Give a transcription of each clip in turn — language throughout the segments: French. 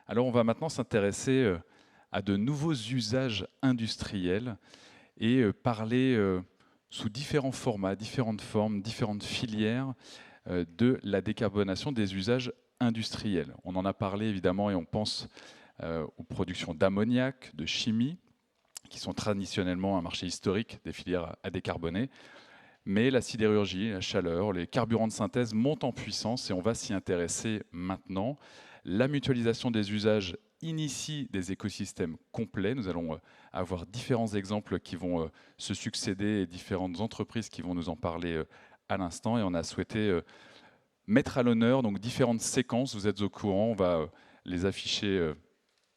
Alors on va maintenant s'intéresser à de nouveaux usages industriels et parler sous différents formats, différentes formes, différentes filières de la décarbonation des usages industriels. On en a parlé évidemment et on pense aux productions d'ammoniac, de chimie, qui sont traditionnellement un marché historique des filières à décarboner. Mais la sidérurgie, la chaleur, les carburants de synthèse montent en puissance et on va s'y intéresser maintenant. La mutualisation des usages initie des écosystèmes complets. Nous allons avoir différents exemples qui vont se succéder et différentes entreprises qui vont nous en parler à l'instant. Et on a souhaité mettre à l'honneur donc différentes séquences. Vous êtes au courant, on va les afficher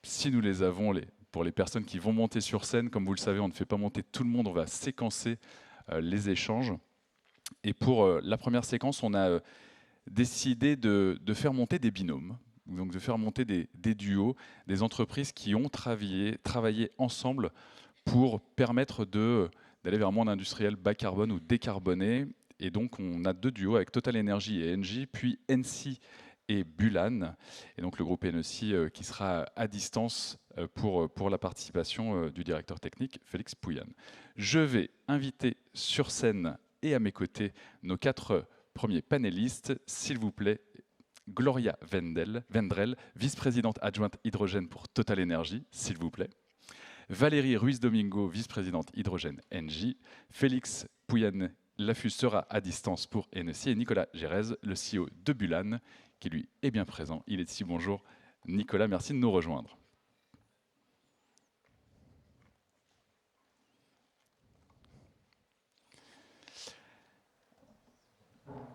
si nous les avons. Pour les personnes qui vont monter sur scène, comme vous le savez, on ne fait pas monter tout le monde, on va séquencer les échanges. Et pour la première séquence, on a décidé de faire monter des binômes, donc de faire monter des duos, des entreprises qui ont travaillé ensemble pour permettre d'aller vers un monde industriel bas carbone ou décarboné. Et donc on a deux duos avec Total Energy et Engie, puis NC et Bulan, et donc le groupe NEC qui sera à distance pour la participation du directeur technique Félix Pouyan. Je vais inviter sur scène et à mes côtés nos quatre premiers panélistes. S'il vous plaît, Gloria Vendrell, vice-présidente adjointe hydrogène pour Total Energy, s'il vous plaît. Valérie Ruiz-Domingo, vice-présidente hydrogène Engie. Félix Pouyan-Lafus sera à distance pour NEC. Et Nicolas Gérez, le CEO de Bulan, qui lui est bien présent. Il est ici. Bonjour Nicolas, merci de nous rejoindre.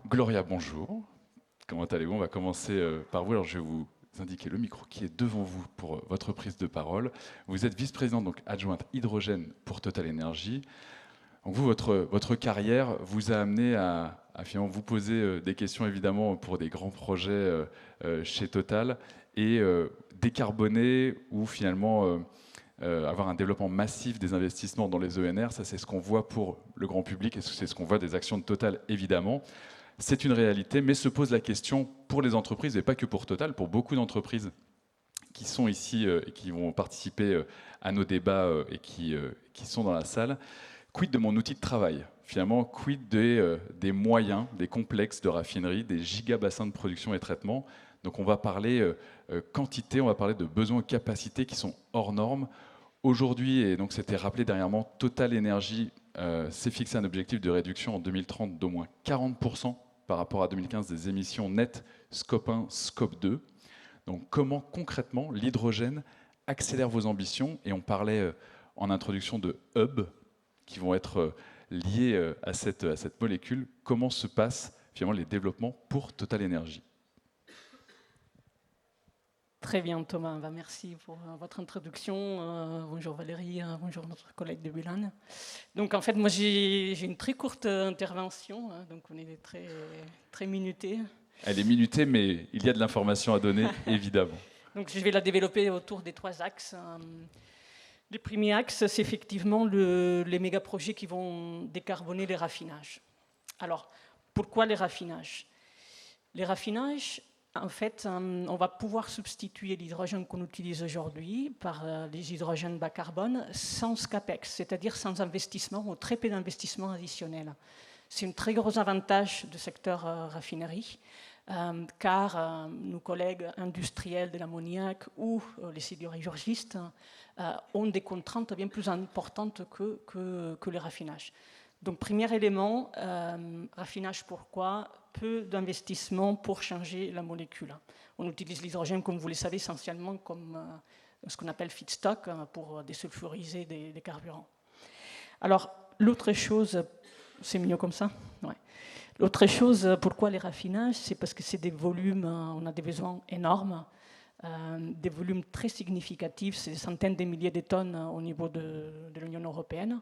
Gloria, bonjour. Comment allez-vous? On va commencer par vous. Alors, je vais vous indiquer le micro qui est devant vous pour votre prise de parole. Vous êtes vice-présidente donc adjointe hydrogène pour Total Energy. Donc vous, votre carrière vous a amené à finalement vous poser des questions évidemment pour des grands projets chez Total et décarboner ou finalement avoir un développement massif des investissements dans les ENR. Ça, c'est ce qu'on voit pour le grand public et c'est ce qu'on voit des actions de Total évidemment. C'est une réalité, mais se pose la question pour les entreprises, et pas que pour Total, pour beaucoup d'entreprises qui sont ici et qui vont participer à nos débats et qui sont dans la salle. Quid de mon outil de travail? Finalement, quid des moyens, des complexes de raffinerie, des gigabassins de production et traitement? Donc on va parler quantité, on va parler de besoins et capacités qui sont hors normes. Aujourd'hui, et donc c'était rappelé dernièrement, Total Energy s'est fixé un objectif de réduction en 2030 d'au moins 40% par rapport à 2015 des émissions nettes Scope 1, Scope 2. Donc comment concrètement l'hydrogène accélère vos ambitions? Et on parlait en introduction de hubs qui vont être liés à cette molécule. Comment se passent finalement les développements pour Total Energy? Très bien Thomas, merci pour votre introduction. Bonjour Valérie, bonjour notre collègue de Bulan. Donc en fait moi j'ai une très courte intervention, donc on est très minuté. Elle est minutée mais il y a de l'information à donner évidemment. Donc je vais la développer autour des trois axes. Le premier axe c'est effectivement les méga-projets qui vont décarboner les raffinages. Alors pourquoi les raffinages? Les raffinages, en fait, on va pouvoir substituer l'hydrogène qu'on utilise aujourd'hui par les hydrogènes bas carbone sans CAPEX, c'est-à-dire sans investissement ou très peu d'investissement additionnel. C'est un très gros avantage du secteur raffinerie, car nos collègues industriels de l'ammoniac ou les sidérurgistes ont des contraintes bien plus importantes que les raffinages. Donc, premier élément, raffinage pourquoi? Peu d'investissement pour changer la molécule. On utilise l'hydrogène, comme vous le savez, essentiellement comme ce qu'on appelle feedstock pour désulfuriser des carburants. Alors, l'autre chose, c'est mieux comme ça? Ouais. L'autre chose, pourquoi les raffinages? C'est parce que c'est des volumes, on a des besoins énormes, des volumes très significatifs, c'est des centaines de milliers de tonnes au niveau de l'Union européenne.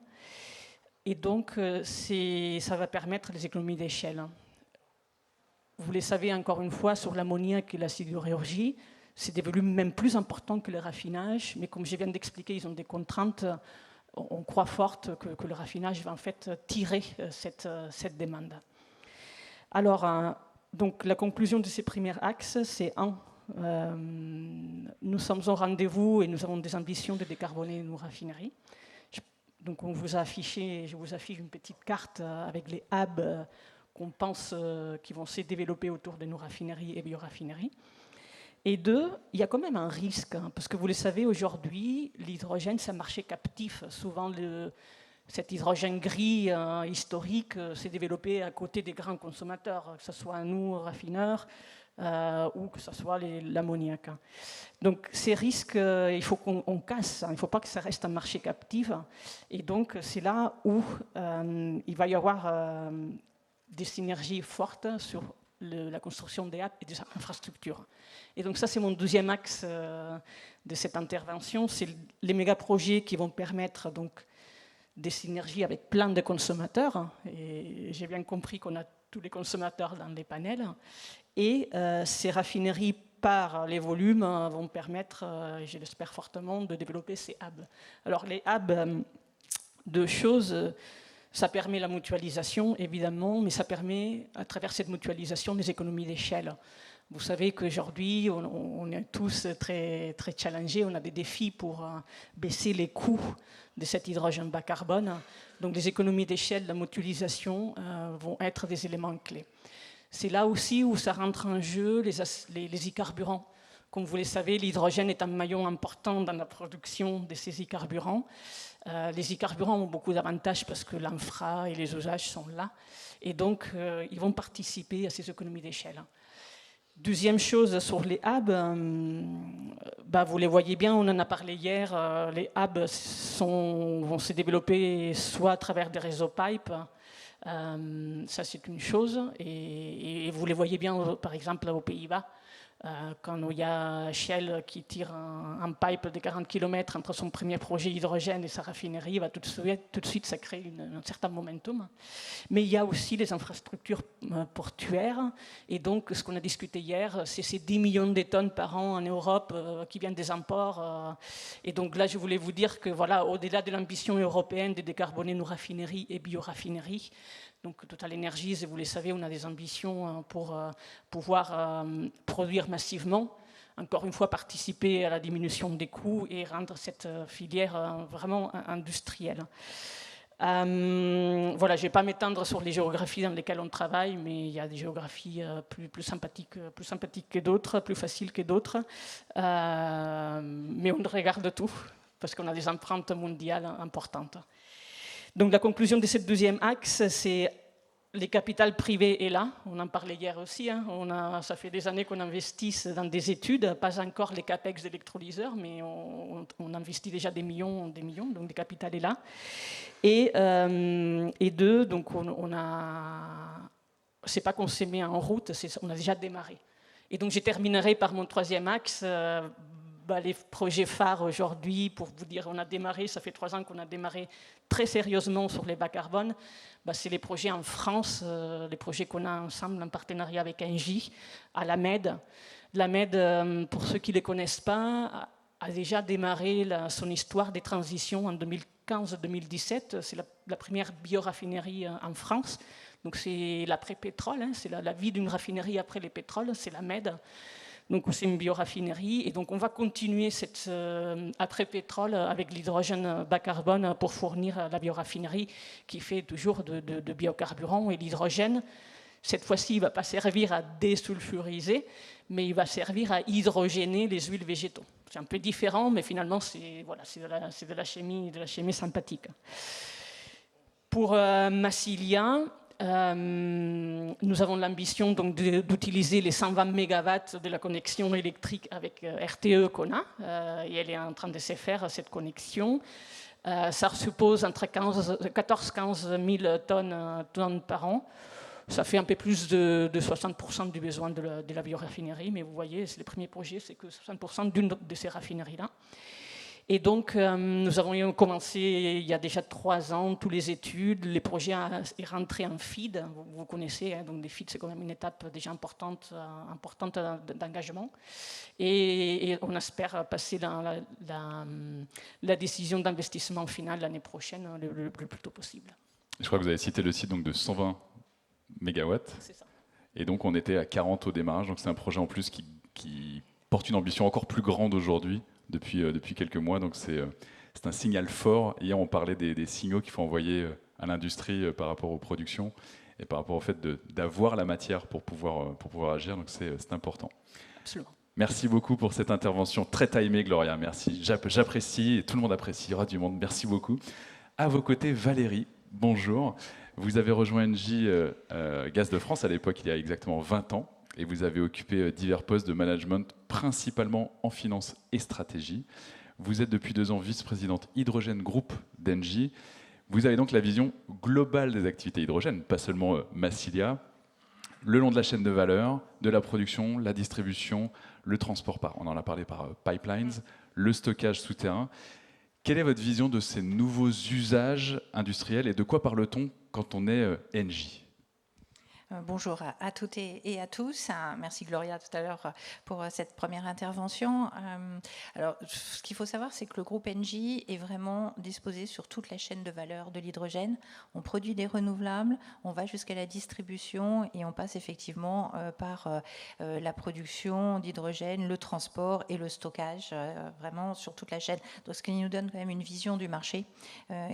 Et donc, ça va permettre les économies d'échelle. Vous le savez encore une fois, sur l'ammoniac et la sidérurgie, c'est des volumes même plus importants que le raffinage, mais comme je viens d'expliquer, ils ont des contraintes. On croit forte que le raffinage va en fait tirer cette demande. Alors, donc la conclusion de ces premiers axes, c'est nous nous sommes au rendez-vous et nous avons des ambitions de décarboner nos raffineries. Donc je vous affiche une petite carte avec les hubs qu'on pense qui vont se développer autour de nos raffineries et bioraffineries. Et deux, il y a quand même un risque, parce que vous le savez, aujourd'hui, l'hydrogène, c'est un marché captif. Souvent, cet hydrogène gris historique s'est développé à côté des grands consommateurs, que ce soit nous, raffineurs, ou que ce soit l'ammoniac. Donc ces risques, il faut qu'on casse, il ne faut pas que ça reste un marché captif. Et donc c'est là où il va y avoir des synergies fortes sur la construction des hubs et des infrastructures. Et donc ça, c'est mon deuxième axe de cette intervention, c'est les méga-projets qui vont permettre donc des synergies avec plein de consommateurs. Et j'ai bien compris qu'on a tous les consommateurs dans les panels. Et ces raffineries, par les volumes, vont permettre, je l'espère fortement, de développer ces hubs. Alors les hubs, deux choses. Ça permet la mutualisation, évidemment, mais ça permet, à travers cette mutualisation, des économies d'échelle. Vous savez qu'aujourd'hui, on est tous très, très challengés, on a des défis pour baisser les coûts de cet hydrogène bas carbone. Donc les économies d'échelle, la mutualisation vont être des éléments clés. C'est là aussi où ça rentre en jeu les e-carburants. Comme vous le savez, l'hydrogène est un maillon important dans la production de ces e-carburants. Les e-carburants ont beaucoup d'avantages parce que l'infra et les usages sont là. Et donc, ils vont participer à ces économies d'échelle. Deuxième chose sur les hubs, vous les voyez bien, on en a parlé hier, les hubs vont se développer soit à travers des réseaux pipe, ça c'est une chose, et vous les voyez bien par exemple aux Pays-Bas. Quand il y a Shell qui tire un pipe de 40 km entre son premier projet hydrogène et sa raffinerie, tout de suite ça crée un certain momentum. Mais il y a aussi les infrastructures portuaires, et donc ce qu'on a discuté hier, c'est ces 10 millions de tonnes par an en Europe qui viennent des imports. Et donc là, je voulais vous dire que voilà, au-delà de l'ambition européenne de décarboner nos raffineries et bioraffineries, donc Total Energies, vous le savez, on a des ambitions pour pouvoir produire massivement, encore une fois participer à la diminution des coûts et rendre cette filière vraiment industrielle. Voilà, je ne vais pas m'étendre sur les géographies dans lesquelles on travaille, mais il y a des géographies plus sympathiques que d'autres, plus faciles que d'autres. Mais on regarde tout, parce qu'on a des empreintes mondiales importantes. Donc la conclusion de ce deuxième axe, c'est les capitales privées est là. On en parlait hier aussi. Ça fait des années qu'on investit dans des études, pas encore les capex d'électrolyseurs, mais on investit déjà des millions, donc le capital est là. Et deux, donc c'est pas qu'on s'est mis en route, on a déjà démarré. Et donc je terminerai par mon troisième axe. Les projets phares aujourd'hui, pour vous dire, on a démarré, ça fait 3 ans qu'on a démarré très sérieusement sur les bas carbone. C'est les projets en France, les projets qu'on a ensemble en partenariat avec Engie, à la MED. La MED, pour ceux qui ne les connaissent pas, a déjà démarré son histoire des transitions en 2015-2017. C'est la première bioraffinerie en France. Donc c'est l'après-pétrole, c'est la vie d'une raffinerie après les pétroles, c'est la MED. Donc c'est une bioraffinerie, et donc on va continuer cette après-pétrole avec l'hydrogène bas carbone pour fournir la bioraffinerie qui fait toujours de biocarburants. Et l'hydrogène, cette fois-ci, il ne va pas servir à désulfuriser, mais il va servir à hydrogéner les huiles végétaux. C'est un peu différent, mais finalement c'est de la chimie sympathique. Pour Massilia, nous avons l'ambition donc d'utiliser les 120 MW de la connexion électrique avec RTE qu'on a, et elle est en train de se faire cette connexion. Ça suppose entre 14-15 000 tonnes par an. Ça fait un peu plus de 60% du besoin de la bioraffinerie, mais vous voyez, c'est le premier projet, c'est que 60% d'une de ces raffineries-là. Et donc, nous avons commencé il y a déjà 3 ans, toutes les études, les projets est rentré en FEED, vous connaissez, donc les FEED c'est quand même une étape déjà importante d'engagement. Et on espère passer dans la décision d'investissement finale l'année prochaine, le plus tôt possible. Je crois que vous avez cité le site donc, de 120 MW. C'est ça. Et donc on était à 40 au démarrage, donc c'est un projet en plus qui porte une ambition encore plus grande aujourd'hui, depuis quelques mois. Donc c'est un signal fort. Hier, on parlait des signaux qu'il faut envoyer à l'industrie par rapport aux productions et par rapport au fait d'avoir la matière pour pouvoir agir. Donc c'est important. Absolument. Merci beaucoup pour cette intervention très timée, Gloria. Merci. J'apprécie et tout le monde apprécie. Il y aura du monde. Merci beaucoup. À vos côtés, Valérie. Bonjour. Vous avez rejoint Engie Gaz de France à l'époque, il y a exactement 20 ans. Et vous avez occupé divers postes de management, principalement en finance et stratégie. Vous êtes depuis 2 ans vice-présidente hydrogène groupe d'Engie. Vous avez donc la vision globale des activités hydrogène, pas seulement Massilia, le long de la chaîne de valeur, de la production, la distribution, le transport on en a parlé par pipelines, le stockage souterrain. Quelle est votre vision de ces nouveaux usages industriels et de quoi parle-t-on quand on est Engie ? Bonjour à toutes et à tous. Merci Gloria tout à l'heure pour cette première intervention. Alors, ce qu'il faut savoir, c'est que le groupe Engie est vraiment disposé sur toute la chaîne de valeur de l'hydrogène. On produit des renouvelables, on va jusqu'à la distribution et on passe effectivement par la production d'hydrogène, le transport et le stockage, vraiment sur toute la chaîne. Donc, ce qui nous donne quand même une vision du marché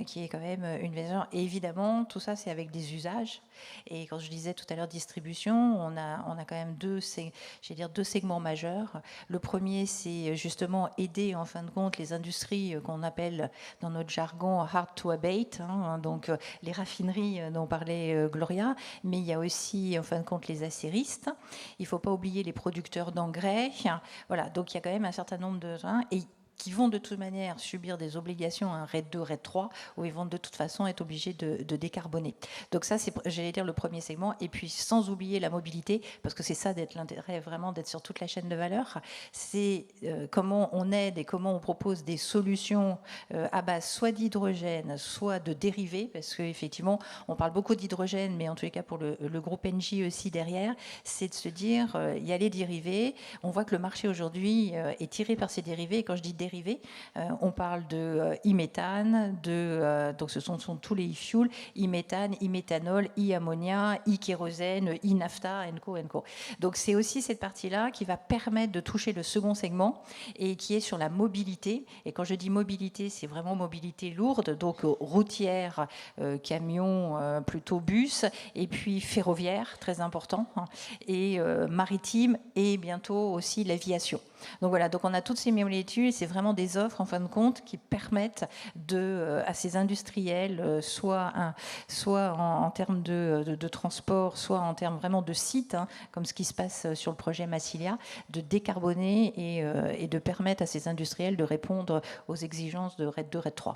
qui est quand même une vision. Et évidemment, tout ça, c'est avec des usages. Et quand je disais tout à l'heure distribution, on a quand même deux segments majeurs. Le premier, c'est justement aider en fin de compte les industries qu'on appelle dans notre jargon hard to abate, donc les raffineries dont parlait Gloria, mais il y a aussi en fin de compte les acéristes. Il ne faut pas oublier les producteurs d'engrais. Voilà, donc il y a quand même un certain nombre de et qui vont de toute manière subir des obligations, un RED 2, RED 3, où ils vont de toute façon être obligés de décarboner. Donc ça, c'est, j'allais dire, le premier segment. Et puis, sans oublier la mobilité, parce que c'est ça d'être l'intérêt, vraiment, d'être sur toute la chaîne de valeur, c'est comment on aide et comment on propose des solutions à base soit d'hydrogène, soit de dérivés, parce qu'effectivement, on parle beaucoup d'hydrogène, mais en tous les cas, pour le groupe Engie aussi derrière, c'est de se dire, il y a les dérivés. On voit que le marché aujourd'hui est tiré par ces dérivés. Et quand je dis dérivés, on parle de e-méthane, donc ce sont tous les e-fuels, e-méthane, e-méthanol, e-ammonia, e-kérosène, e-nafta, ENCO. Donc c'est aussi cette partie-là qui va permettre de toucher le second segment et qui est sur la mobilité. Et quand je dis mobilité, c'est vraiment mobilité lourde, donc routière, camion, plutôt bus, et puis ferroviaire, très important, et maritime, et bientôt aussi l'aviation. Donc voilà, donc on a toutes ces molécules, c'est vraiment des offres en fin de compte qui permettent à ces industriels, soit en termes de transport, soit en termes vraiment de sites, comme ce qui se passe sur le projet Massilia, de décarboner et de permettre à ces industriels de répondre aux exigences de RED 2, RED 3.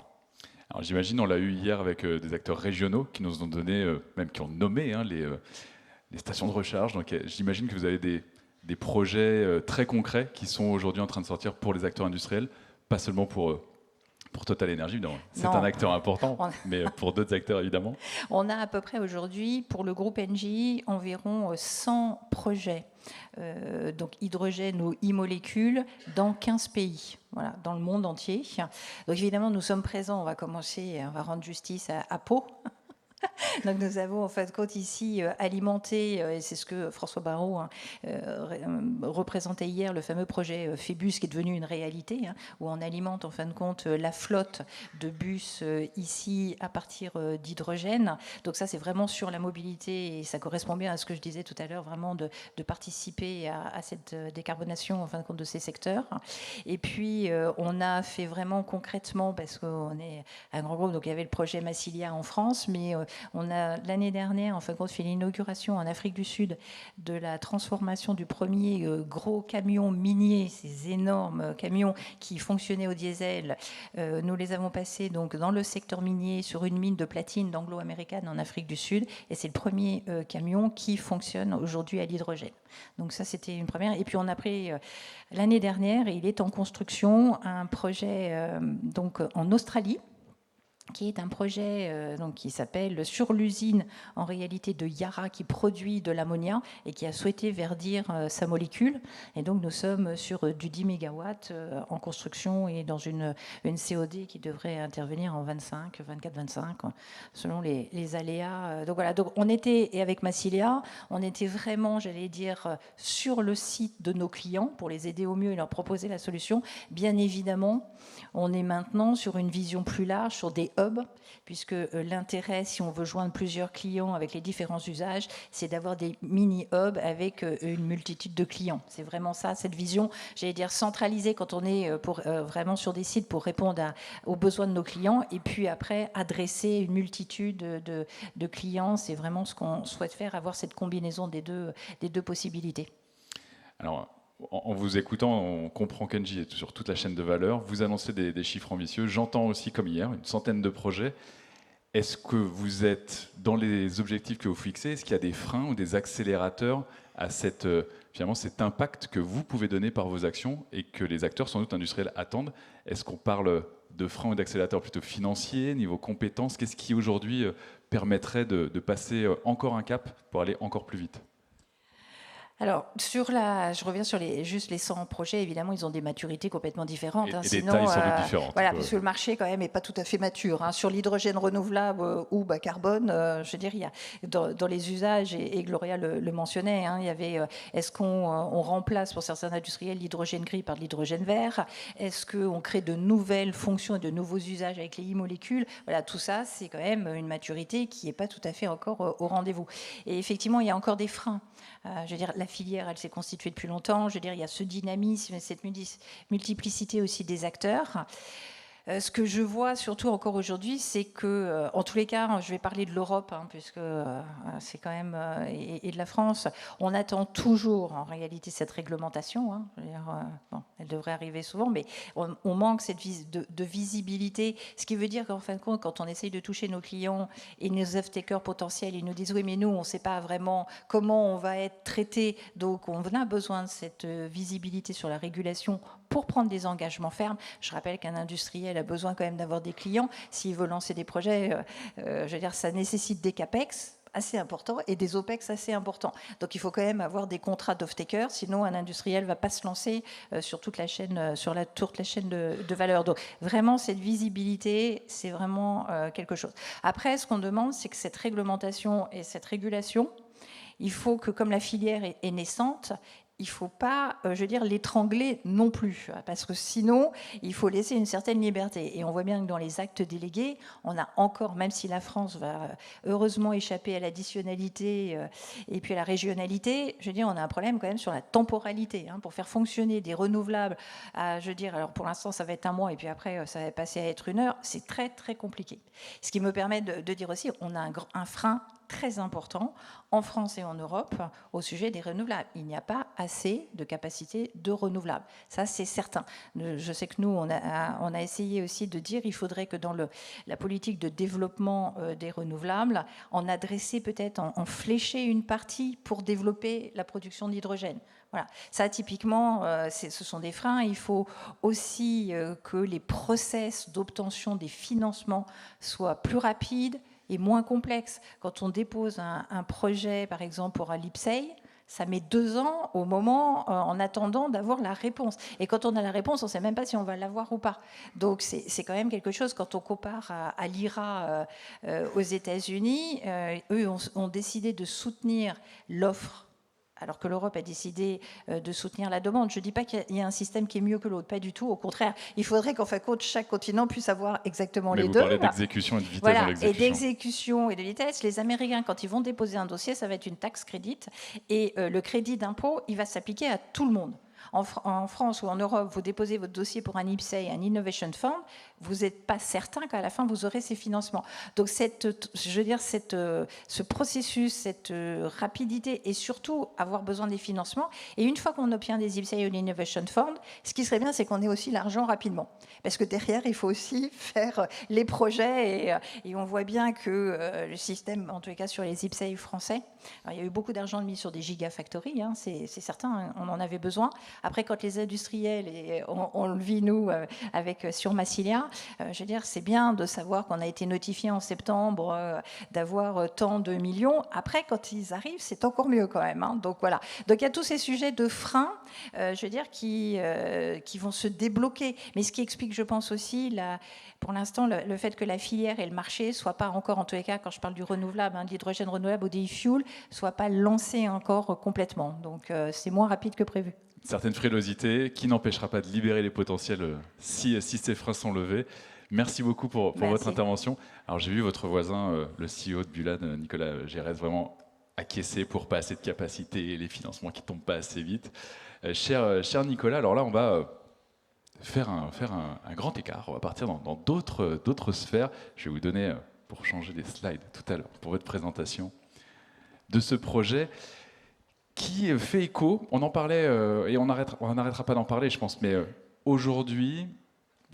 Alors j'imagine, on l'a eu hier avec des acteurs régionaux qui nous ont donné, même qui ont nommé les stations de recharge. Donc j'imagine que vous avez des projets très concrets qui sont aujourd'hui en train de sortir pour les acteurs industriels, pas seulement pour Total Energy, évidemment. C'est un acteur important, mais pour d'autres acteurs, évidemment. On a à peu près aujourd'hui, pour le groupe Engie, environ 100 projets, donc hydrogène ou e-molécules, dans 15 pays, voilà, dans le monde entier. Donc évidemment, nous sommes présents, on va rendre justice à Pau. Donc nous avons en fin de compte ici alimenté, et c'est ce que François Barraud représentait hier, le fameux projet Phébus qui est devenu une réalité, où on alimente en fin de compte la flotte de bus ici à partir d'hydrogène. Donc ça c'est vraiment sur la mobilité et ça correspond bien à ce que je disais tout à l'heure, vraiment de participer à cette décarbonation en fin de compte de ces secteurs. Et puis on a fait vraiment concrètement, parce qu'on est un grand groupe, donc il y avait le projet Massilia en France, mais on a l'année dernière, en fin de compte, fait l'inauguration en Afrique du Sud de la transformation du premier gros camion minier, ces énormes camions qui fonctionnaient au diesel. Nous les avons passés donc dans le secteur minier sur une mine de platine d'anglo-américaine en Afrique du Sud, et c'est le premier camion qui fonctionne aujourd'hui à l'hydrogène. Donc ça, c'était une première. Et puis on a pris l'année dernière, et il est en construction, un projet donc en Australie, qui est un projet donc, qui s'appelle sur l'usine en réalité de Yara qui produit de l'ammonia et qui a souhaité verdir sa molécule. Et donc nous sommes sur du 10 MW en construction et dans une COD qui devrait intervenir en 24, 25 selon les aléas. Donc voilà, donc on était, et avec Massilia, on était vraiment, j'allais dire, sur le site de nos clients pour les aider au mieux et leur proposer la solution. Bien évidemment, on est maintenant sur une vision plus large, sur des hubs, puisque l'intérêt, si on veut joindre plusieurs clients avec les différents usages, c'est d'avoir des mini-hubs avec une multitude de clients. C'est vraiment ça, cette vision, j'allais dire, centralisée quand on est vraiment sur des sites pour répondre aux besoins de nos clients, et puis après, adresser une multitude de clients. C'est vraiment ce qu'on souhaite faire, avoir cette combinaison des deux possibilités. Alors, en vous écoutant, on comprend qu'Engie est sur toute la chaîne de valeur. Vous annoncez des chiffres ambitieux. J'entends aussi, comme hier, une centaine de projets. Est-ce que vous êtes dans les objectifs que vous fixez? Est-ce qu'il y a des freins ou des accélérateurs à finalement, cet impact que vous pouvez donner par vos actions et que les acteurs, sans doute industriels, attendent? Est-ce qu'on parle de freins ou d'accélérateurs plutôt financiers, niveau compétences? Qu'est-ce qui aujourd'hui permettrait de passer encore un cap pour aller encore plus vite? Alors, je reviens sur juste les 100 projets, évidemment, ils ont des maturités complètement différentes. Et sinon, des tailles sans doute différentes. Voilà, parce que le marché, quand même, n'est pas tout à fait mature. Sur l'hydrogène renouvelable ou bas carbone, je veux dire, il y a, dans les usages, et Gloria le mentionnait, il y avait, est-ce qu'on remplace pour certains industriels l'hydrogène gris par de l'hydrogène vert? Est-ce qu'on crée de nouvelles fonctions et de nouveaux usages avec les e-molécules? Voilà, tout ça, c'est quand même une maturité qui n'est pas tout à fait encore au rendez-vous. Et effectivement, il y a encore des freins. Je veux dire, la filière, elle s'est constituée depuis longtemps. Je veux dire, il y a ce dynamisme, cette multiplicité aussi des acteurs. Ce que je vois surtout encore aujourd'hui, c'est que, en tous les cas, je vais parler de l'Europe, puisque c'est quand même, et de la France, on attend toujours en réalité cette réglementation. Je veux dire, bon, elle devrait arriver souvent, mais on manque de visibilité, ce qui veut dire qu'en fin de compte, quand on essaye de toucher nos clients et nos off-takers potentiels, ils nous disent oui, mais nous, on ne sait pas vraiment comment on va être traité, donc on a besoin de cette visibilité sur la régulation pour prendre des engagements fermes. Je rappelle qu'un industriel a besoin quand même d'avoir des clients. S'il veut lancer des projets, je veux dire, ça nécessite des CAPEX assez importants et des OPEX assez importants. Donc il faut quand même avoir des contrats d'off-taker, sinon un industriel ne va pas se lancer sur toute la chaîne, toute la chaîne de valeur. Donc vraiment, cette visibilité, c'est vraiment quelque chose. Après, ce qu'on demande, c'est que cette réglementation et cette régulation, il faut que, comme la filière est naissante, il ne faut pas, je veux dire, l'étrangler non plus, parce que sinon, il faut laisser une certaine liberté. Et on voit bien que dans les actes délégués, on a encore, même si la France va heureusement échapper à l'additionnalité et puis à la régionalité, je veux dire, on a un problème quand même sur la temporalité. Pour faire fonctionner des renouvelables, je veux dire, alors pour l'instant, ça va être un mois, et puis après, ça va passer à être une heure. C'est très, très compliqué. Ce qui me permet de dire aussi, on a un frein très important en France et en Europe au sujet des renouvelables. Il n'y a pas assez de capacité de renouvelables. Ça, c'est certain. Je sais que nous, on a essayé aussi de dire qu'il faudrait que dans la politique de développement des renouvelables, en adresser peut-être, en flécher une partie pour développer la production d'hydrogène. Voilà. Ça, typiquement, ce sont des freins. Il faut aussi que les process d'obtention des financements soient plus rapides et moins complexe. Quand on dépose un projet, par exemple, pour un LIPSEI, ça met 2 ans au moment, en attendant d'avoir la réponse. Et quand on a la réponse, on ne sait même pas si on va l'avoir ou pas. Donc c'est quand même quelque chose, quand on compare à l'IRA aux États-Unis, eux ont décidé de soutenir l'offre, alors que l'Europe a décidé de soutenir la demande. Je ne dis pas qu'il y a un système qui est mieux que l'autre, pas du tout. Au contraire, il faudrait qu'en fin de compte, chaque continent puisse avoir exactement les deux. Mais vous parlez d'exécution et de vitesse dans l'exécution. Et d'exécution et de vitesse. Les Américains, quand ils vont déposer un dossier, ça va être une taxe crédit. Et le crédit d'impôt, il va s'appliquer à tout le monde. En France ou en Europe, vous déposez votre dossier pour un IPCEI, un Innovation Fund, vous n'êtes pas certain qu'à la fin, vous aurez ces financements. Donc, ce processus, cette rapidité et surtout avoir besoin des financements. Et une fois qu'on obtient des IPCEI ou des Innovation Fund, ce qui serait bien, c'est qu'on ait aussi l'argent rapidement. Parce que derrière, il faut aussi faire les projets et on voit bien que le système, en tous les cas sur les IPCEI français, Alors, il y a eu beaucoup d'argent mis sur des gigafactories, hein, c'est certain, on en avait besoin. Après, quand les industriels, et on le vit nous avec sur Massilia, je veux dire, c'est bien de savoir qu'on a été notifié en septembre d'avoir tant de millions. Après, quand ils arrivent, c'est encore mieux quand même. Hein. Donc voilà. Donc il y a tous ces sujets de freins, je veux dire, qui vont se débloquer. Mais ce qui explique, je pense aussi, pour l'instant, le fait que la filière et le marché soient pas encore, en tous les cas, quand je parle du renouvelable, hein, de l'hydrogène renouvelable ou des e-fuels, soient pas lancés encore complètement. Donc c'est moins rapide que prévu. Certaine frilosité qui n'empêchera pas de libérer les potentiels si ces freins sont levés. Merci beaucoup pour votre intervention. Alors j'ai vu votre voisin, le CEO de Bulan, Nicolas Gérès, vraiment acquiescer pour pas assez de capacité et les financements qui tombent pas assez vite. Cher Nicolas, alors là on va faire un grand écart. On va partir dans d'autres sphères. Je vais vous donner, pour changer les slides tout à l'heure, pour votre présentation de ce projet qui fait écho. On en parlait, et on n'arrêtera pas d'en parler, je pense, mais aujourd'hui,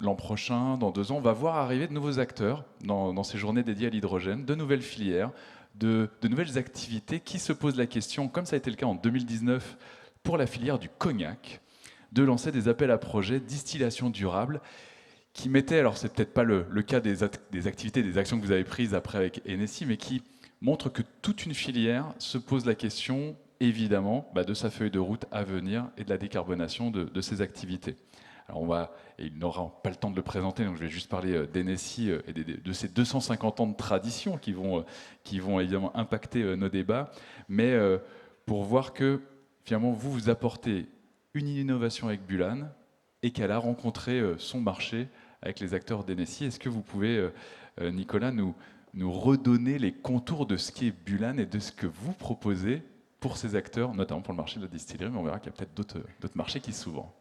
l'an prochain, dans 2 ans, on va voir arriver de nouveaux acteurs dans ces journées dédiées à l'hydrogène, de nouvelles filières, de nouvelles activités qui se posent la question, comme ça a été le cas en 2019 pour la filière du cognac, de lancer des appels à projets distillation durable qui mettaient, alors c'est peut-être pas le cas des activités, des actions que vous avez prises après avec Hennessy, mais qui montrent que toute une filière se pose la question, évidemment, de sa feuille de route à venir et de la décarbonation de ses activités. Alors il n'aura pas le temps de le présenter, donc je vais juste parler d'Hennessy et de ces 250 ans de tradition qui vont évidemment impacter nos débats, mais pour voir que finalement vous apportez une innovation avec Bulan et qu'elle a rencontré son marché avec les acteurs d'Hennessy. Est-ce que vous pouvez, Nicolas, nous redonner les contours de ce qu'est Bulan et de ce que vous proposez pour ces acteurs, notamment pour le marché de la distillerie, mais on verra qu'il y a peut-être d'autres marchés qui s'ouvrent.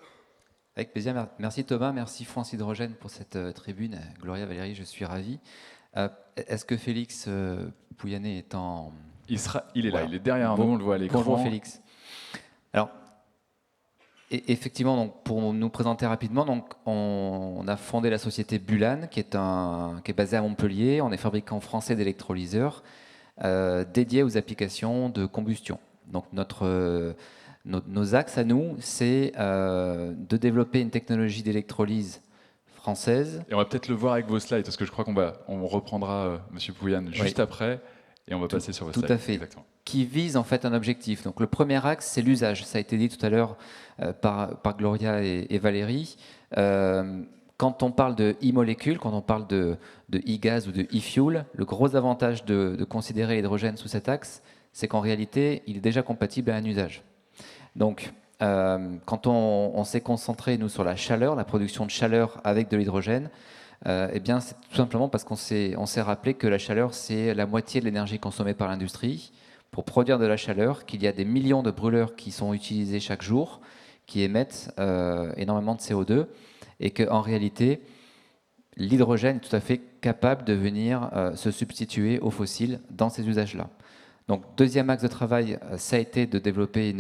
Avec plaisir. Merci Thomas, merci France Hydrogène pour cette tribune. Gloria, Valérie, je suis ravi. Est-ce que Félix Pouyanné est en... Il est là, il est derrière nous, on le voit à l'écran. Bonjour Félix. Alors, effectivement, donc, pour nous présenter rapidement, donc, on a fondé la société Bulan, qui est basée à Montpellier. On est fabricant français d'électrolyseurs dédiés aux applications de combustion. Donc nos axes à nous, c'est de développer une technologie d'électrolyse française. Et on va peut-être le voir avec vos slides, parce que je crois qu'on reprendra Monsieur Pouyanné juste après, et on va passer sur vos slides. Tout à fait. Exactement. Qui vise en fait un objectif. Donc le premier axe, c'est l'usage. Ça a été dit tout à l'heure par Gloria et Valérie. Quand on parle de e-molécules, quand on parle de e-gaz ou de e-fuel, le gros avantage de considérer l'hydrogène sous cet axe, c'est qu'en réalité, il est déjà compatible à un usage. Donc, quand on s'est concentré, nous, sur la chaleur, la production de chaleur avec de l'hydrogène, eh bien, c'est tout simplement parce qu'on s'est rappelé que la chaleur, c'est la moitié de l'énergie consommée par l'industrie. Pour produire de la chaleur, qu'il y a des millions de brûleurs qui sont utilisés chaque jour, qui émettent énormément de CO2, et qu'en réalité, l'hydrogène est tout à fait capable de venir se substituer aux fossiles dans ces usages-là. Donc, deuxième axe de travail, ça a été de développer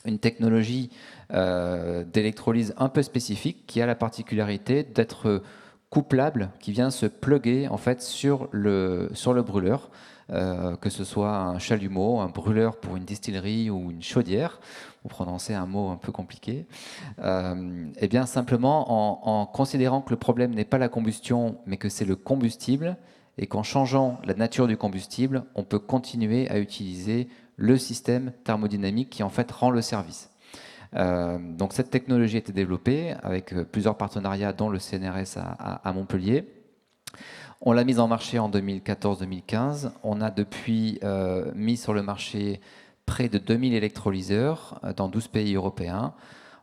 une technologie d'électrolyse un peu spécifique qui a la particularité d'être couplable, qui vient se plugger en fait sur le brûleur, que ce soit un chalumeau, un brûleur pour une distillerie ou une chaudière, pour prononcer un mot un peu compliqué. Et bien simplement en considérant que le problème n'est pas la combustion, mais que c'est le combustible, et qu'en changeant la nature du combustible, on peut continuer à utiliser le système thermodynamique qui en fait rend le service. Donc cette technologie a été développée avec plusieurs partenariats dont le CNRS à Montpellier. On l'a mise en marché en 2014-2015. On a depuis mis sur le marché près de 2000 électrolyseurs dans 12 pays européens.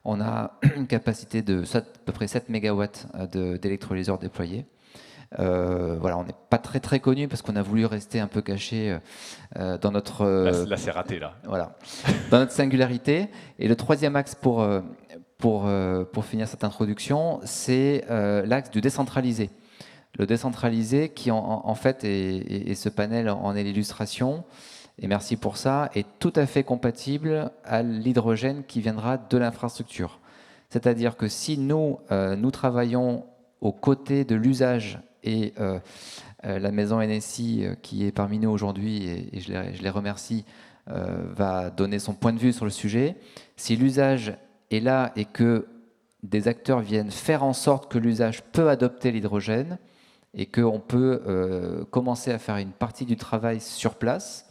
On a une capacité de à peu près 7 MW d'électrolyseurs déployés. Voilà, on n'est pas très connu parce qu'on a voulu rester un peu caché dans notre... Là, c'est raté, là. Voilà, dans notre singularité. Et le troisième axe pour finir cette introduction, c'est l'axe du décentralisé. Le décentralisé qui, en fait, et ce panel en est l'illustration, et merci pour ça, est tout à fait compatible à l'hydrogène qui viendra de l'infrastructure. C'est-à-dire que si nous travaillons aux côtés de l'usage et la maison NSI qui est parmi nous aujourd'hui, et je les remercie, va donner son point de vue sur le sujet. Si l'usage est là et que des acteurs viennent faire en sorte que l'usage peut adopter l'hydrogène et qu'on peut commencer à faire une partie du travail sur place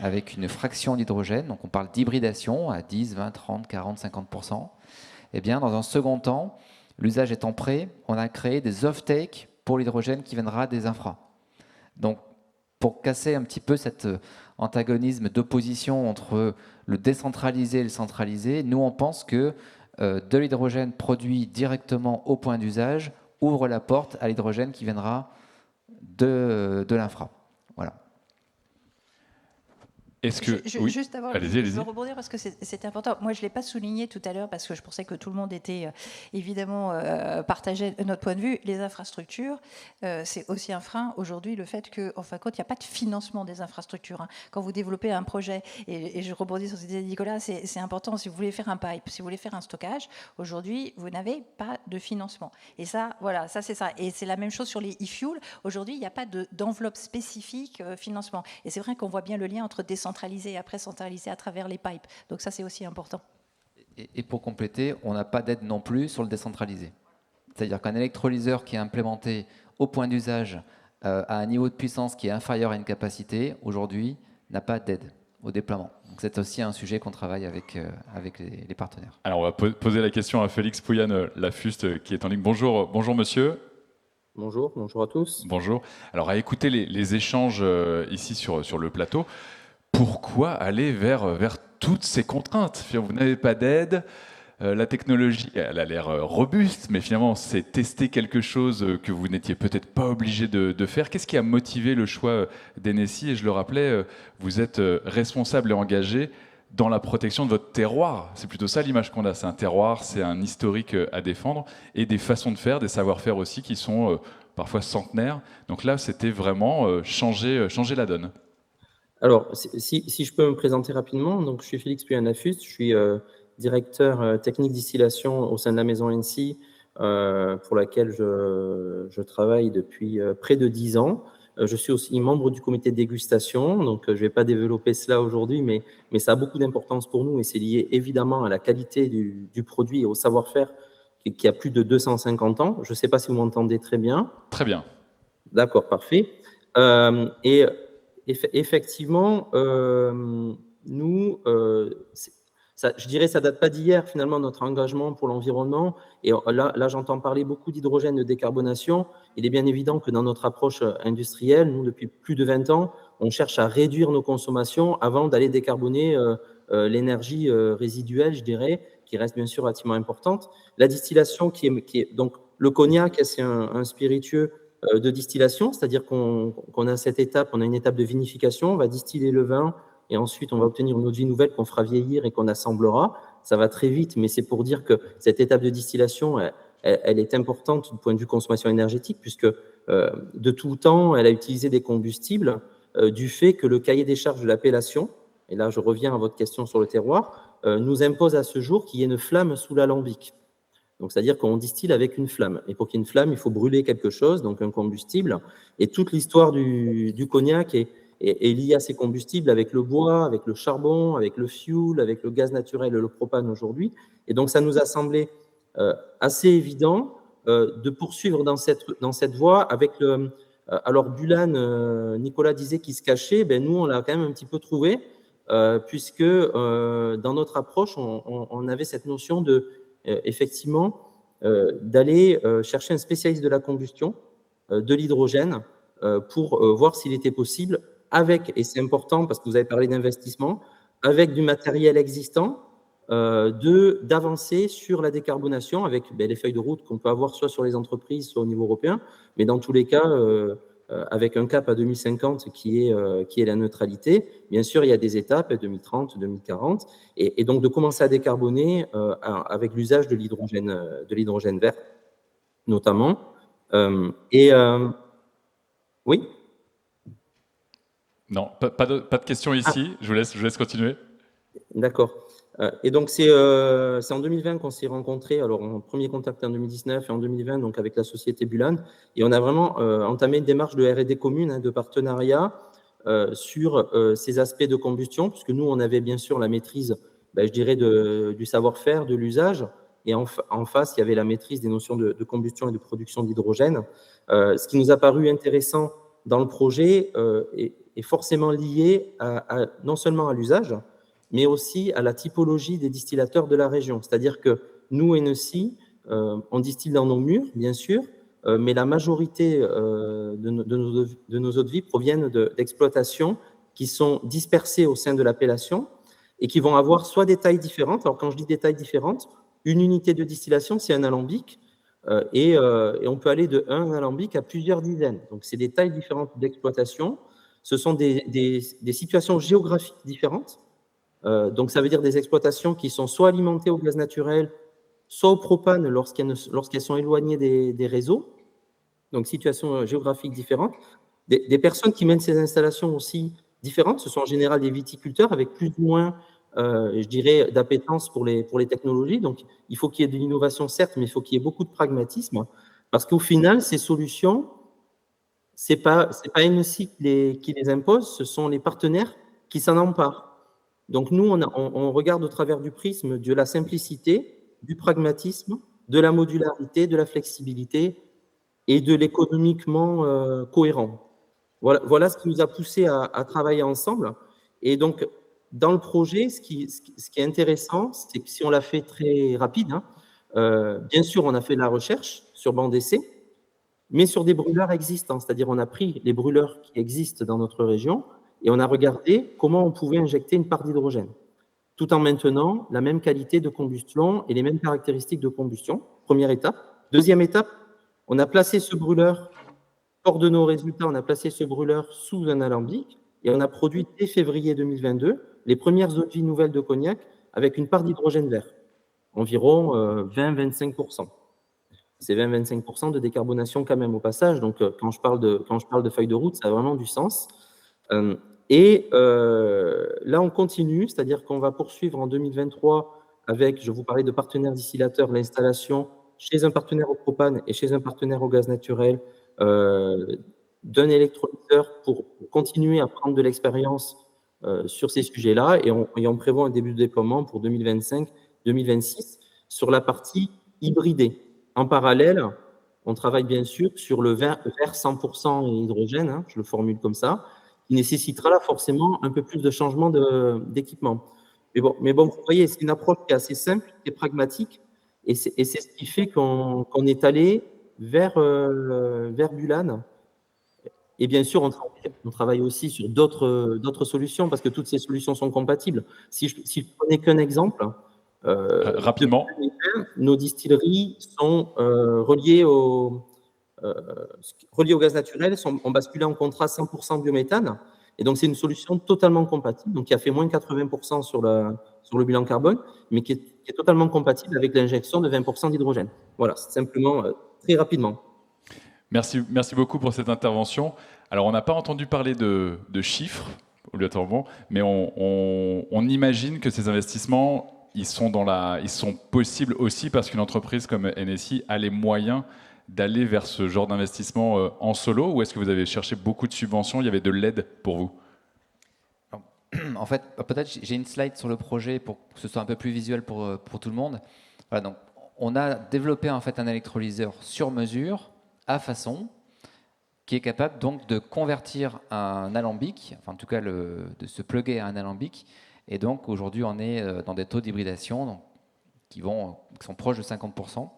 avec une fraction d'hydrogène, donc on parle d'hybridation à 10, 20, 30, 40, 50%, eh bien, dans un second temps, l'usage étant prêt, on a créé des off-take pour l'hydrogène qui viendra des infras. Donc, pour casser un petit peu cet antagonisme d'opposition entre le décentralisé et le centralisé, nous, on pense que de l'hydrogène produit directement au point d'usage ouvre la porte à l'hydrogène qui viendra de l'infra. Voilà. Est-ce que oui. Juste avant, je veux rebondir parce que c'est important. Moi, je ne l'ai pas souligné tout à l'heure parce que je pensais que tout le monde était évidemment partageait notre point de vue. Les infrastructures, c'est aussi un frein aujourd'hui, le fait qu'en fin de compte, il n'y a pas de financement des infrastructures. Hein. Quand vous développez un projet, et je rebondis sur ce que disait Nicolas, c'est important. Si vous voulez faire un pipe, si vous voulez faire un stockage, aujourd'hui, vous n'avez pas de financement. Et ça, voilà, ça c'est ça. Et c'est la même chose sur les e-fuels. Aujourd'hui, il n'y a pas d'enveloppe spécifique financement. Et c'est vrai qu'on voit bien le lien entre décentralisé et après centralisé à travers les pipes. Donc ça, c'est aussi important. Et pour compléter, on n'a pas d'aide non plus sur le décentralisé. C'est-à-dire qu'un électrolyseur qui est implémenté au point d'usage à un niveau de puissance qui est inférieur à une capacité, aujourd'hui, n'a pas d'aide au déploiement. Donc c'est aussi un sujet qu'on travaille avec les partenaires. Alors on va poser la question à Félix Pouyanne-Lafuste qui est en ligne. Bonjour monsieur. Bonjour à tous. Bonjour. Alors à écouter les échanges ici sur le plateau, pourquoi aller vers toutes ces contraintes? Vous n'avez pas d'aide, la technologie, elle a l'air robuste, mais finalement, c'est tester quelque chose que vous n'étiez peut-être pas obligé de faire. Qu'est-ce qui a motivé le choix d'Enessi? Et je le rappelais, vous êtes responsable et engagé dans la protection de votre terroir. C'est plutôt ça l'image qu'on a. C'est un terroir, c'est un historique à défendre, et des façons de faire, des savoir-faire aussi qui sont parfois centenaires. Donc là, c'était vraiment changer la donne. Alors, si je peux me présenter rapidement, donc je suis Félix Pouyanne-Lafuste, je suis directeur technique distillation au sein de la maison NSI, pour laquelle je travaille depuis près de 10 ans. Je suis aussi membre du comité de dégustation, donc je ne vais pas développer cela aujourd'hui, mais ça a beaucoup d'importance pour nous et c'est lié évidemment à la qualité du produit et au savoir-faire qui a plus de 250 ans. Je ne sais pas si vous m'entendez très bien. Très bien. D'accord, parfait. Et effectivement, nous, je dirais, ça date pas d'hier, finalement, notre engagement pour l'environnement. Et là j'entends parler beaucoup d'hydrogène, de décarbonation. Il est bien évident que dans notre approche industrielle, nous, depuis plus de 20 ans, on cherche à réduire nos consommations avant d'aller décarboner l'énergie résiduelle, je dirais, qui reste bien sûr relativement importante. La distillation, qui est donc le cognac, c'est un spiritueux de distillation, c'est-à-dire qu'on a cette étape, on a une étape de vinification, on va distiller le vin et ensuite on va obtenir une eau de vie nouvelle qu'on fera vieillir et qu'on assemblera. Ça va très vite, mais c'est pour dire que cette étape de distillation, elle est importante du point de vue consommation énergétique puisque de tout temps, elle a utilisé des combustibles du fait que le cahier des charges de l'appellation, et là je reviens à votre question sur le terroir, nous impose à ce jour qu'il y ait une flamme sous l'alambic. Donc, c'est-à-dire qu'on distille avec une flamme. Et pour qu'il y ait une flamme, il faut brûler quelque chose, donc un combustible. Et toute l'histoire du cognac est liée à ces combustibles avec le bois, avec le charbon, avec le fuel, avec le gaz naturel et le propane aujourd'hui. Et donc, ça nous a semblé assez évident de poursuivre dans cette voie avec le... alors, Bulan, Nicolas disait qu'il se cachait. Ben, nous, on l'a quand même un petit peu trouvé, puisque dans notre approche, on avait cette notion de... effectivement, d'aller chercher un spécialiste de la combustion, de l'hydrogène, pour voir s'il était possible, avec, et c'est important parce que vous avez parlé d'investissement, avec du matériel existant, d'avancer sur la décarbonation avec les feuilles de route qu'on peut avoir soit sur les entreprises, soit au niveau européen, mais dans tous les cas, avec un cap à 2050 qui est la neutralité. Bien sûr, il y a des étapes, 2030, 2040, et donc de commencer à décarboner avec l'usage de l'hydrogène vert, notamment. Oui? Non, pas de questions ici. Je vous laisse continuer. D'accord. Et donc, c'est en 2020 qu'on s'est rencontrés. Alors, en premier contact en 2019 et en 2020, donc avec la société Bulan. Et on a vraiment entamé une démarche de R&D commune, hein, de partenariat sur ces aspects de combustion, puisque nous, on avait bien sûr la maîtrise, je dirais, du savoir-faire, de l'usage. Et en face, il y avait la maîtrise des notions de combustion et de production d'hydrogène. Ce qui nous a paru intéressant dans le projet est forcément lié non seulement à l'usage, mais aussi à la typologie des distillateurs de la région. C'est-à-dire que nous, Hennessy, on distille dans nos murs, bien sûr, mais la majorité de nos eaux de vie proviennent d'exploitations qui sont dispersées au sein de l'appellation et qui vont avoir soit des tailles différentes. Alors, quand je dis des tailles différentes, une unité de distillation, c'est un alambic, et on peut aller de un alambic à plusieurs dizaines. Donc, c'est des tailles différentes d'exploitation. Ce sont des situations géographiques différentes. Donc, ça veut dire des exploitations qui sont soit alimentées au gaz naturel, soit au propane lorsqu'elles sont éloignées des réseaux. Donc, situation géographique différente. Des personnes qui mènent ces installations aussi différentes. Ce sont en général des viticulteurs avec plus ou moins, je dirais, d'appétence pour les technologies. Donc, il faut qu'il y ait de l'innovation, certes, mais il faut qu'il y ait beaucoup de pragmatisme. Parce qu'au final, ces solutions, ce n'est pas Hennessy qui les impose, ce sont les partenaires qui s'en emparent. Donc, nous, on regarde au travers du prisme de la simplicité, du pragmatisme, de la modularité, de la flexibilité et de l'économiquement cohérent. Voilà ce qui nous a poussé à travailler ensemble. Et donc, dans le projet, ce qui est intéressant, c'est que si on l'a fait très rapide, hein, bien sûr, on a fait de la recherche sur banc d'essai, mais sur des brûleurs existants. C'est-à-dire, on a pris les brûleurs qui existent dans notre région et on a regardé comment on pouvait injecter une part d'hydrogène, tout en maintenant la même qualité de combustion et les mêmes caractéristiques de combustion. Première étape. Deuxième étape, on a placé ce brûleur, fort de nos résultats, on a placé ce brûleur sous un alambic et on a produit dès février 2022 les premières eaux de vie nouvelles de Cognac avec une part d'hydrogène vert, environ 20-25%. C'est 20-25% de décarbonation quand même au passage. Donc, quand je parle de feuille de route, ça a vraiment du sens. Et là, on continue, c'est-à-dire qu'on va poursuivre en 2023 avec, je vous parlais de partenaires distillateurs, l'installation chez un partenaire au propane et chez un partenaire au gaz naturel d'un électrolyseur pour continuer à prendre de l'expérience sur ces sujets-là. Et on prévoit un début de déploiement pour 2025-2026 sur la partie hybridée. En parallèle, on travaille bien sûr sur le vert 100% hydrogène, hein, je le formule comme ça, qui nécessitera là forcément un peu plus de changement d'équipement. Mais bon, vous voyez, c'est une approche qui est assez simple, qui est pragmatique, et c'est ce qui fait qu'on est allé vers Bulan. Et bien sûr, on travaille aussi sur d'autres solutions, parce que toutes ces solutions sont compatibles. Si je prenais qu'un exemple, rapidement, nos distilleries sont reliées au gaz naturel, ont basculé en contrat 100% biométhane. Et donc, c'est une solution totalement compatible, donc qui a fait moins 80% sur le bilan carbone, mais qui est totalement compatible avec l'injection de 20% d'hydrogène. Voilà, c'est simplement très rapidement. Merci beaucoup pour cette intervention. Alors, on n'a pas entendu parler de chiffres, obligatoirement, mais on imagine que ces investissements, ils sont possibles aussi parce qu'une entreprise comme Hennessy a les moyens d'aller vers ce genre d'investissement en solo, ou est-ce que vous avez cherché beaucoup de subventions, il y avait de l'aide pour vous? En fait, peut-être j'ai une slide sur le projet pour que ce soit un peu plus visuel pour tout le monde. Voilà, donc, on a développé en fait un électrolyseur sur mesure, à façon, qui est capable donc de convertir un alambic, enfin en tout cas de se plugger à un alambic. Et donc aujourd'hui, on est dans des taux d'hybridation qui sont proches de 50%.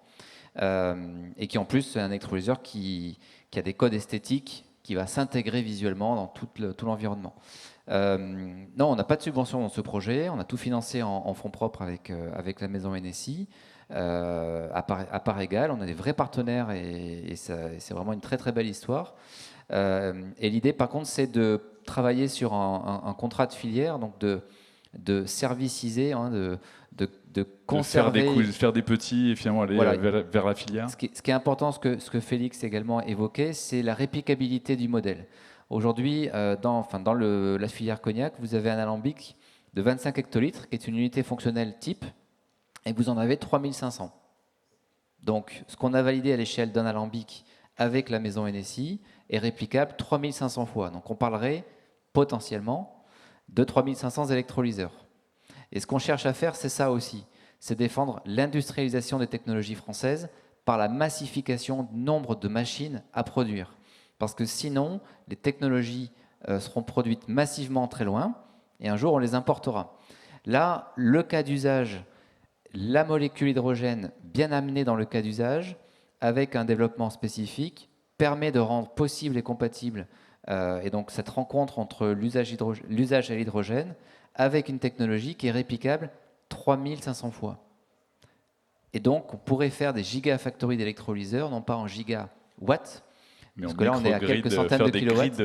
Et qui en plus c'est un électrolyseur qui a des codes esthétiques, qui va s'intégrer visuellement dans tout l'environnement. Non, on n'a pas de subvention dans ce projet, on a tout financé en fonds propres avec la maison Hennessy, à part égale. On a des vrais partenaires et c'est vraiment une très très belle histoire. Et l'idée par contre c'est de travailler sur un contrat de filière, donc de serviciser, hein, de conserver, faire des petits et finalement aller voilà, vers la filière. Ce qui est important, ce que Félix également évoquait, c'est la réplicabilité du modèle. Aujourd'hui, dans la filière cognac, vous avez un alambic de 25 hectolitres, qui est une unité fonctionnelle type, et vous en avez 3500. Donc, ce qu'on a validé à l'échelle d'un alambic avec la maison NSI est réplicable 3500 fois. Donc, on parlerait potentiellement de 3500 électrolyseurs. Et ce qu'on cherche à faire, c'est ça aussi, c'est défendre l'industrialisation des technologies françaises par la massification du nombre de machines à produire. Parce que sinon, les technologies seront produites massivement très loin, et un jour, on les importera. Là, le cas d'usage, la molécule hydrogène bien amenée dans le cas d'usage, avec un développement spécifique, permet de rendre possible et compatible et donc cette rencontre entre l'usage à l'hydrogène avec une technologie qui est réplicable 3500 fois. Et donc, on pourrait faire des gigafactories d'électrolyseurs, non pas en gigawatts, parce que là, on est à quelques centaines de kilowatts,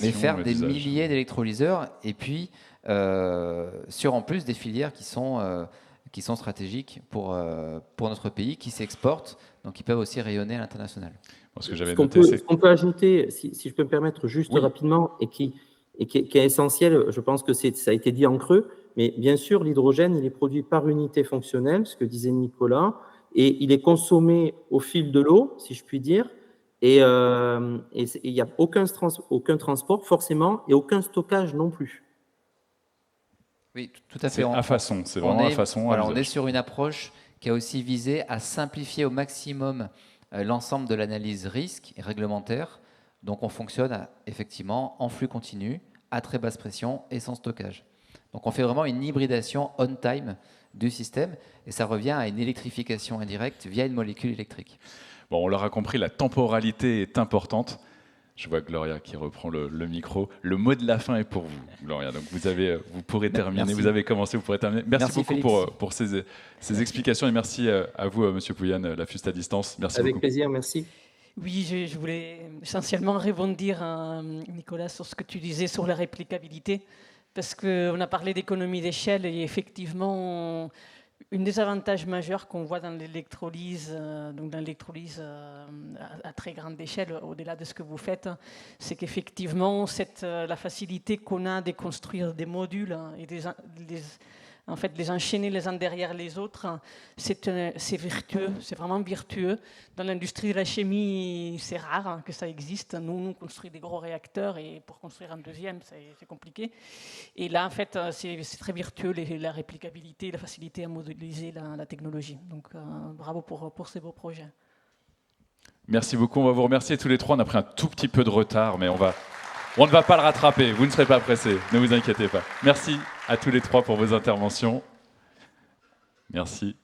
mais faire des milliers d'électrolyseurs, et puis sur en plus des filières qui sont stratégiques pour notre pays, qui s'exportent, donc qui peuvent aussi rayonner à l'international. Ce qu'on peut ajouter, si je peux me permettre juste rapidement, et qui est essentiel, je pense que ça a été dit en creux, mais bien sûr, l'hydrogène, il est produit par unité fonctionnelle, ce que disait Nicolas, et il est consommé au fil de l'eau, si je puis dire, et il n'y a aucun transport forcément, et aucun stockage non plus. Oui, tout à fait. C'est à façon, c'est vraiment à façon. Voilà, on est sur une approche qui a aussi visé à simplifier au maximum l'ensemble de l'analyse risque et réglementaire. Donc on fonctionne effectivement en flux continu, à très basse pression et sans stockage. Donc on fait vraiment une hybridation on-time du système et ça revient à une électrification indirecte via une molécule électrique. Bon, on l'aura compris, la temporalité est importante. Je vois Gloria qui reprend le micro. Le mot de la fin est pour vous, Gloria. Donc vous pourrez terminer. Merci. Vous avez commencé, vous pourrez terminer. Merci beaucoup pour ces explications et merci à vous, Monsieur Pouyanne, la FUST à distance. Merci beaucoup. Avec plaisir, merci. Oui, je voulais essentiellement rebondir, Nicolas, sur ce que tu disais sur la réplicabilité, parce qu'on a parlé d'économie d'échelle et effectivement, un des avantages majeurs qu'on voit dans l'électrolyse, à très grande échelle, au-delà de ce que vous faites, c'est qu'effectivement, la facilité qu'on a de construire des modules et les enchaîner les uns derrière les autres, c'est vertueux, c'est vraiment vertueux. Dans l'industrie de la chimie, c'est rare que ça existe. Nous, on construit des gros réacteurs et pour construire un deuxième, c'est compliqué. Et là, en fait, c'est très vertueux, la réplicabilité, la facilité à modéliser la technologie. Donc, bravo pour ces beaux projets. Merci beaucoup. On va vous remercier tous les trois. On a pris un tout petit peu de retard, mais on ne va pas le rattraper. Vous ne serez pas pressés. Ne vous inquiétez pas. Merci à tous les trois pour vos interventions. Merci.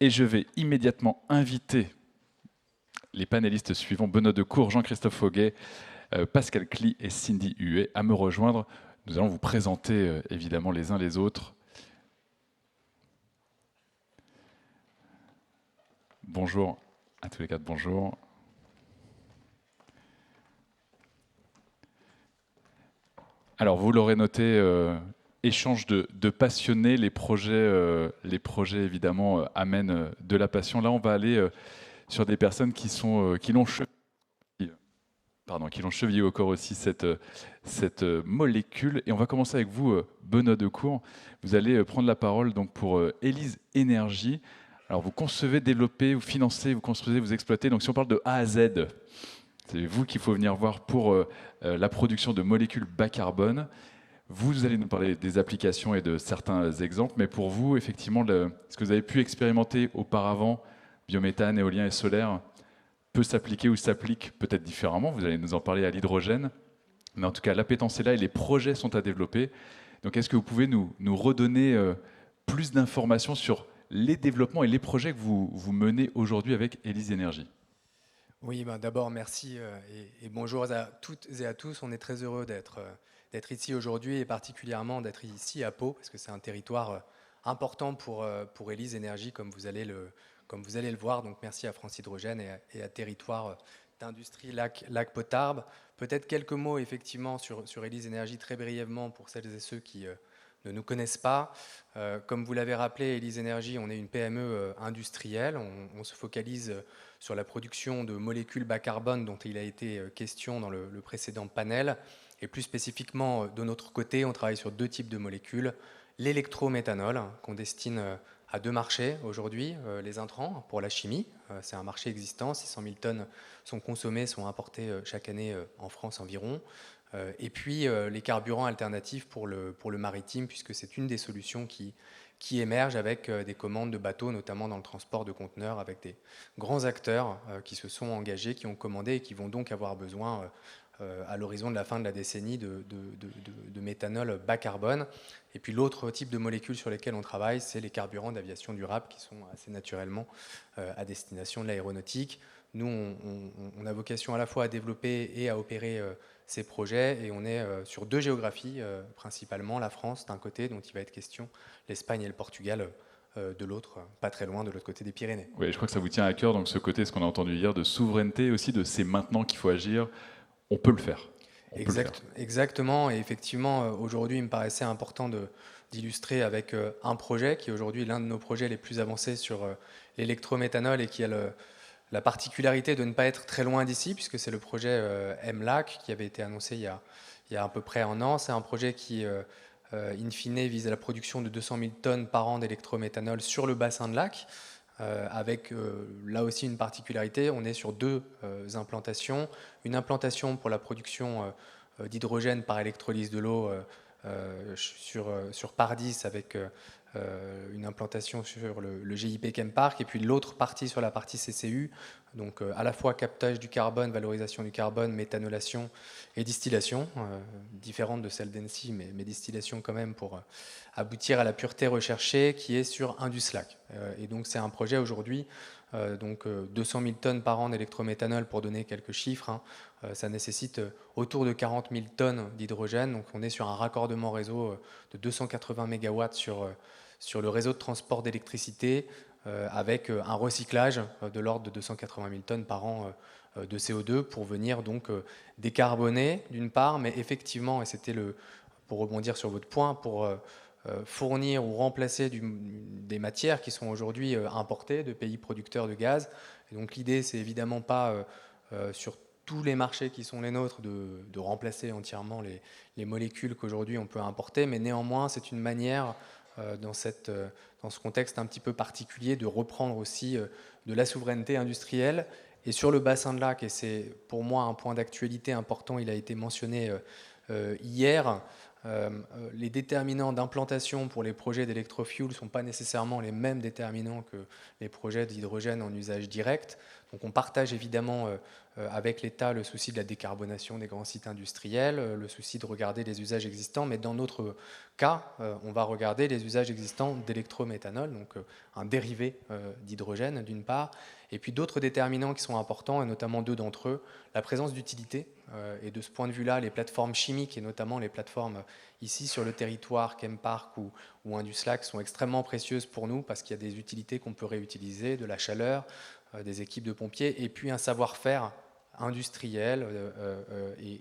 Et je vais immédiatement inviter les panélistes suivants, Benoît Decour, Jean-Christophe Fauguet, Pascal Cly et Cindy Huet, à me rejoindre. Nous allons vous présenter évidemment les uns les autres. Bonjour à tous les quatre, bonjour. Alors, vous l'aurez noté, échange de passionnés, les projets évidemment amènent de la passion. Là, on va aller sur des personnes qui l'ont chevillé au corps aussi, cette molécule. Et on va commencer avec vous, Benoît Decour. Vous allez prendre la parole donc, pour Élise Énergie. Alors, vous concevez, développez, vous financez, vous construisez, vous exploitez. Donc, si on parle de A à Z, c'est vous qu'il faut venir voir pour la production de molécules bas carbone. Vous allez nous parler des applications et de certains exemples, mais pour vous, effectivement, ce que vous avez pu expérimenter auparavant, biométhane, éolien et solaire, peut s'appliquer ou s'applique peut-être différemment. Vous allez nous en parler à l'hydrogène, mais en tout cas, l'appétence est là et les projets sont à développer. Donc, est-ce que vous pouvez nous redonner plus d'informations sur les développements et les projets que vous menez aujourd'hui avec Élise Énergie? Oui, d'abord, merci et bonjour à toutes et à tous. On est très heureux d'être ici aujourd'hui et particulièrement d'être ici à Pau, parce que c'est un territoire important pour Élise Énergie, comme vous allez le voir. Donc, merci à France Hydrogène et à Territoire d'Industrie Lac Potarbes. Peut-être quelques mots, effectivement, sur Élise Énergie, très brièvement, pour celles et ceux qui ne nous connaissent pas. Comme vous l'avez rappelé, Élise Énergie, on est une PME industrielle. On se focalise sur la production de molécules bas carbone dont il a été question dans le précédent panel. Et plus spécifiquement, de notre côté, on travaille sur 2 types de molécules. L'électrométhanol, qu'on destine à 2 marchés aujourd'hui, les intrants pour la chimie, c'est un marché existant, 600 000 tonnes sont consommées, sont importées chaque année en France environ. Et puis les carburants alternatifs pour le maritime, puisque c'est une des solutions qui émergent avec des commandes de bateaux, notamment dans le transport de conteneurs, avec des grands acteurs qui se sont engagés, qui ont commandé et qui vont donc avoir besoin à l'horizon de la fin de la décennie de méthanol bas carbone. Et puis l'autre type de molécules sur lesquelles on travaille, c'est les carburants d'aviation durable qui sont assez naturellement à destination de l'aéronautique. Nous, on a vocation à la fois à développer et à opérer ces projets, et on est sur 2 géographies, principalement la France d'un côté, dont il va être question, l'Espagne et le Portugal de l'autre, pas très loin de l'autre côté des Pyrénées. Oui, je crois que ça vous tient à cœur, donc ce côté, ce qu'on a entendu hier, de souveraineté aussi, de c'est maintenant qu'il faut agir. On peut le faire. Exactement, et effectivement, aujourd'hui, il me paraissait important d'illustrer avec un projet qui aujourd'hui est l'un de nos projets les plus avancés sur l'électrométhanol et qui a la particularité de ne pas être très loin d'ici, puisque c'est le projet MLAC qui avait été annoncé il y a à peu près 1 an. C'est un projet qui, in fine, vise à la production de 200 000 tonnes par an d'électrométhanol sur le bassin de lac. Avec là aussi une particularité, on est sur 2 implantations. Une implantation pour la production d'hydrogène par électrolyse de l'eau sur Pardis, avec une implantation sur le GIP Chempark, et puis l'autre partie sur la partie CCU, donc à la fois captage du carbone, valorisation du carbone, méthanolation et distillation, différente de celle d'ENSI, mais distillation quand même pour aboutir à la pureté recherchée, qui est sur Induslac. Et donc c'est un projet aujourd'hui, donc 200 000 tonnes par an d'électrométhanol, pour donner quelques chiffres, hein. Ça nécessite autour de 40 000 tonnes d'hydrogène, donc on est sur un raccordement réseau de 280 MW sur le réseau de transport d'électricité, avec un recyclage de l'ordre de 280 000 tonnes par an de CO2 pour venir donc décarboner d'une part, mais effectivement, et c'était pour rebondir sur votre point, pour fournir ou remplacer des matières qui sont aujourd'hui importées de pays producteurs de gaz. Et donc l'idée, c'est évidemment pas sur tous les marchés qui sont les nôtres de remplacer entièrement les molécules qu'aujourd'hui on peut importer, mais néanmoins c'est une manière dans ce contexte un petit peu particulier de reprendre aussi de la souveraineté industrielle. Et sur le bassin de lac, et c'est pour moi un point d'actualité important, il a été mentionné hier, les déterminants d'implantation pour les projets d'électrofuel ne sont pas nécessairement les mêmes déterminants que les projets d'hydrogène en usage direct. Donc on partage évidemment avec l'État le souci de la décarbonation des grands sites industriels, le souci de regarder les usages existants, mais dans notre cas, on va regarder les usages existants d'électrométhanol, donc un dérivé d'hydrogène d'une part, et puis d'autres déterminants qui sont importants, et notamment 2 d'entre eux, la présence d'utilité, et de ce point de vue-là, les plateformes chimiques, et notamment les plateformes ici sur le territoire, Chempark ou Induslac, sont extrêmement précieuses pour nous, parce qu'il y a des utilités qu'on peut réutiliser, de la chaleur, des équipes de pompiers, et puis un savoir-faire industriel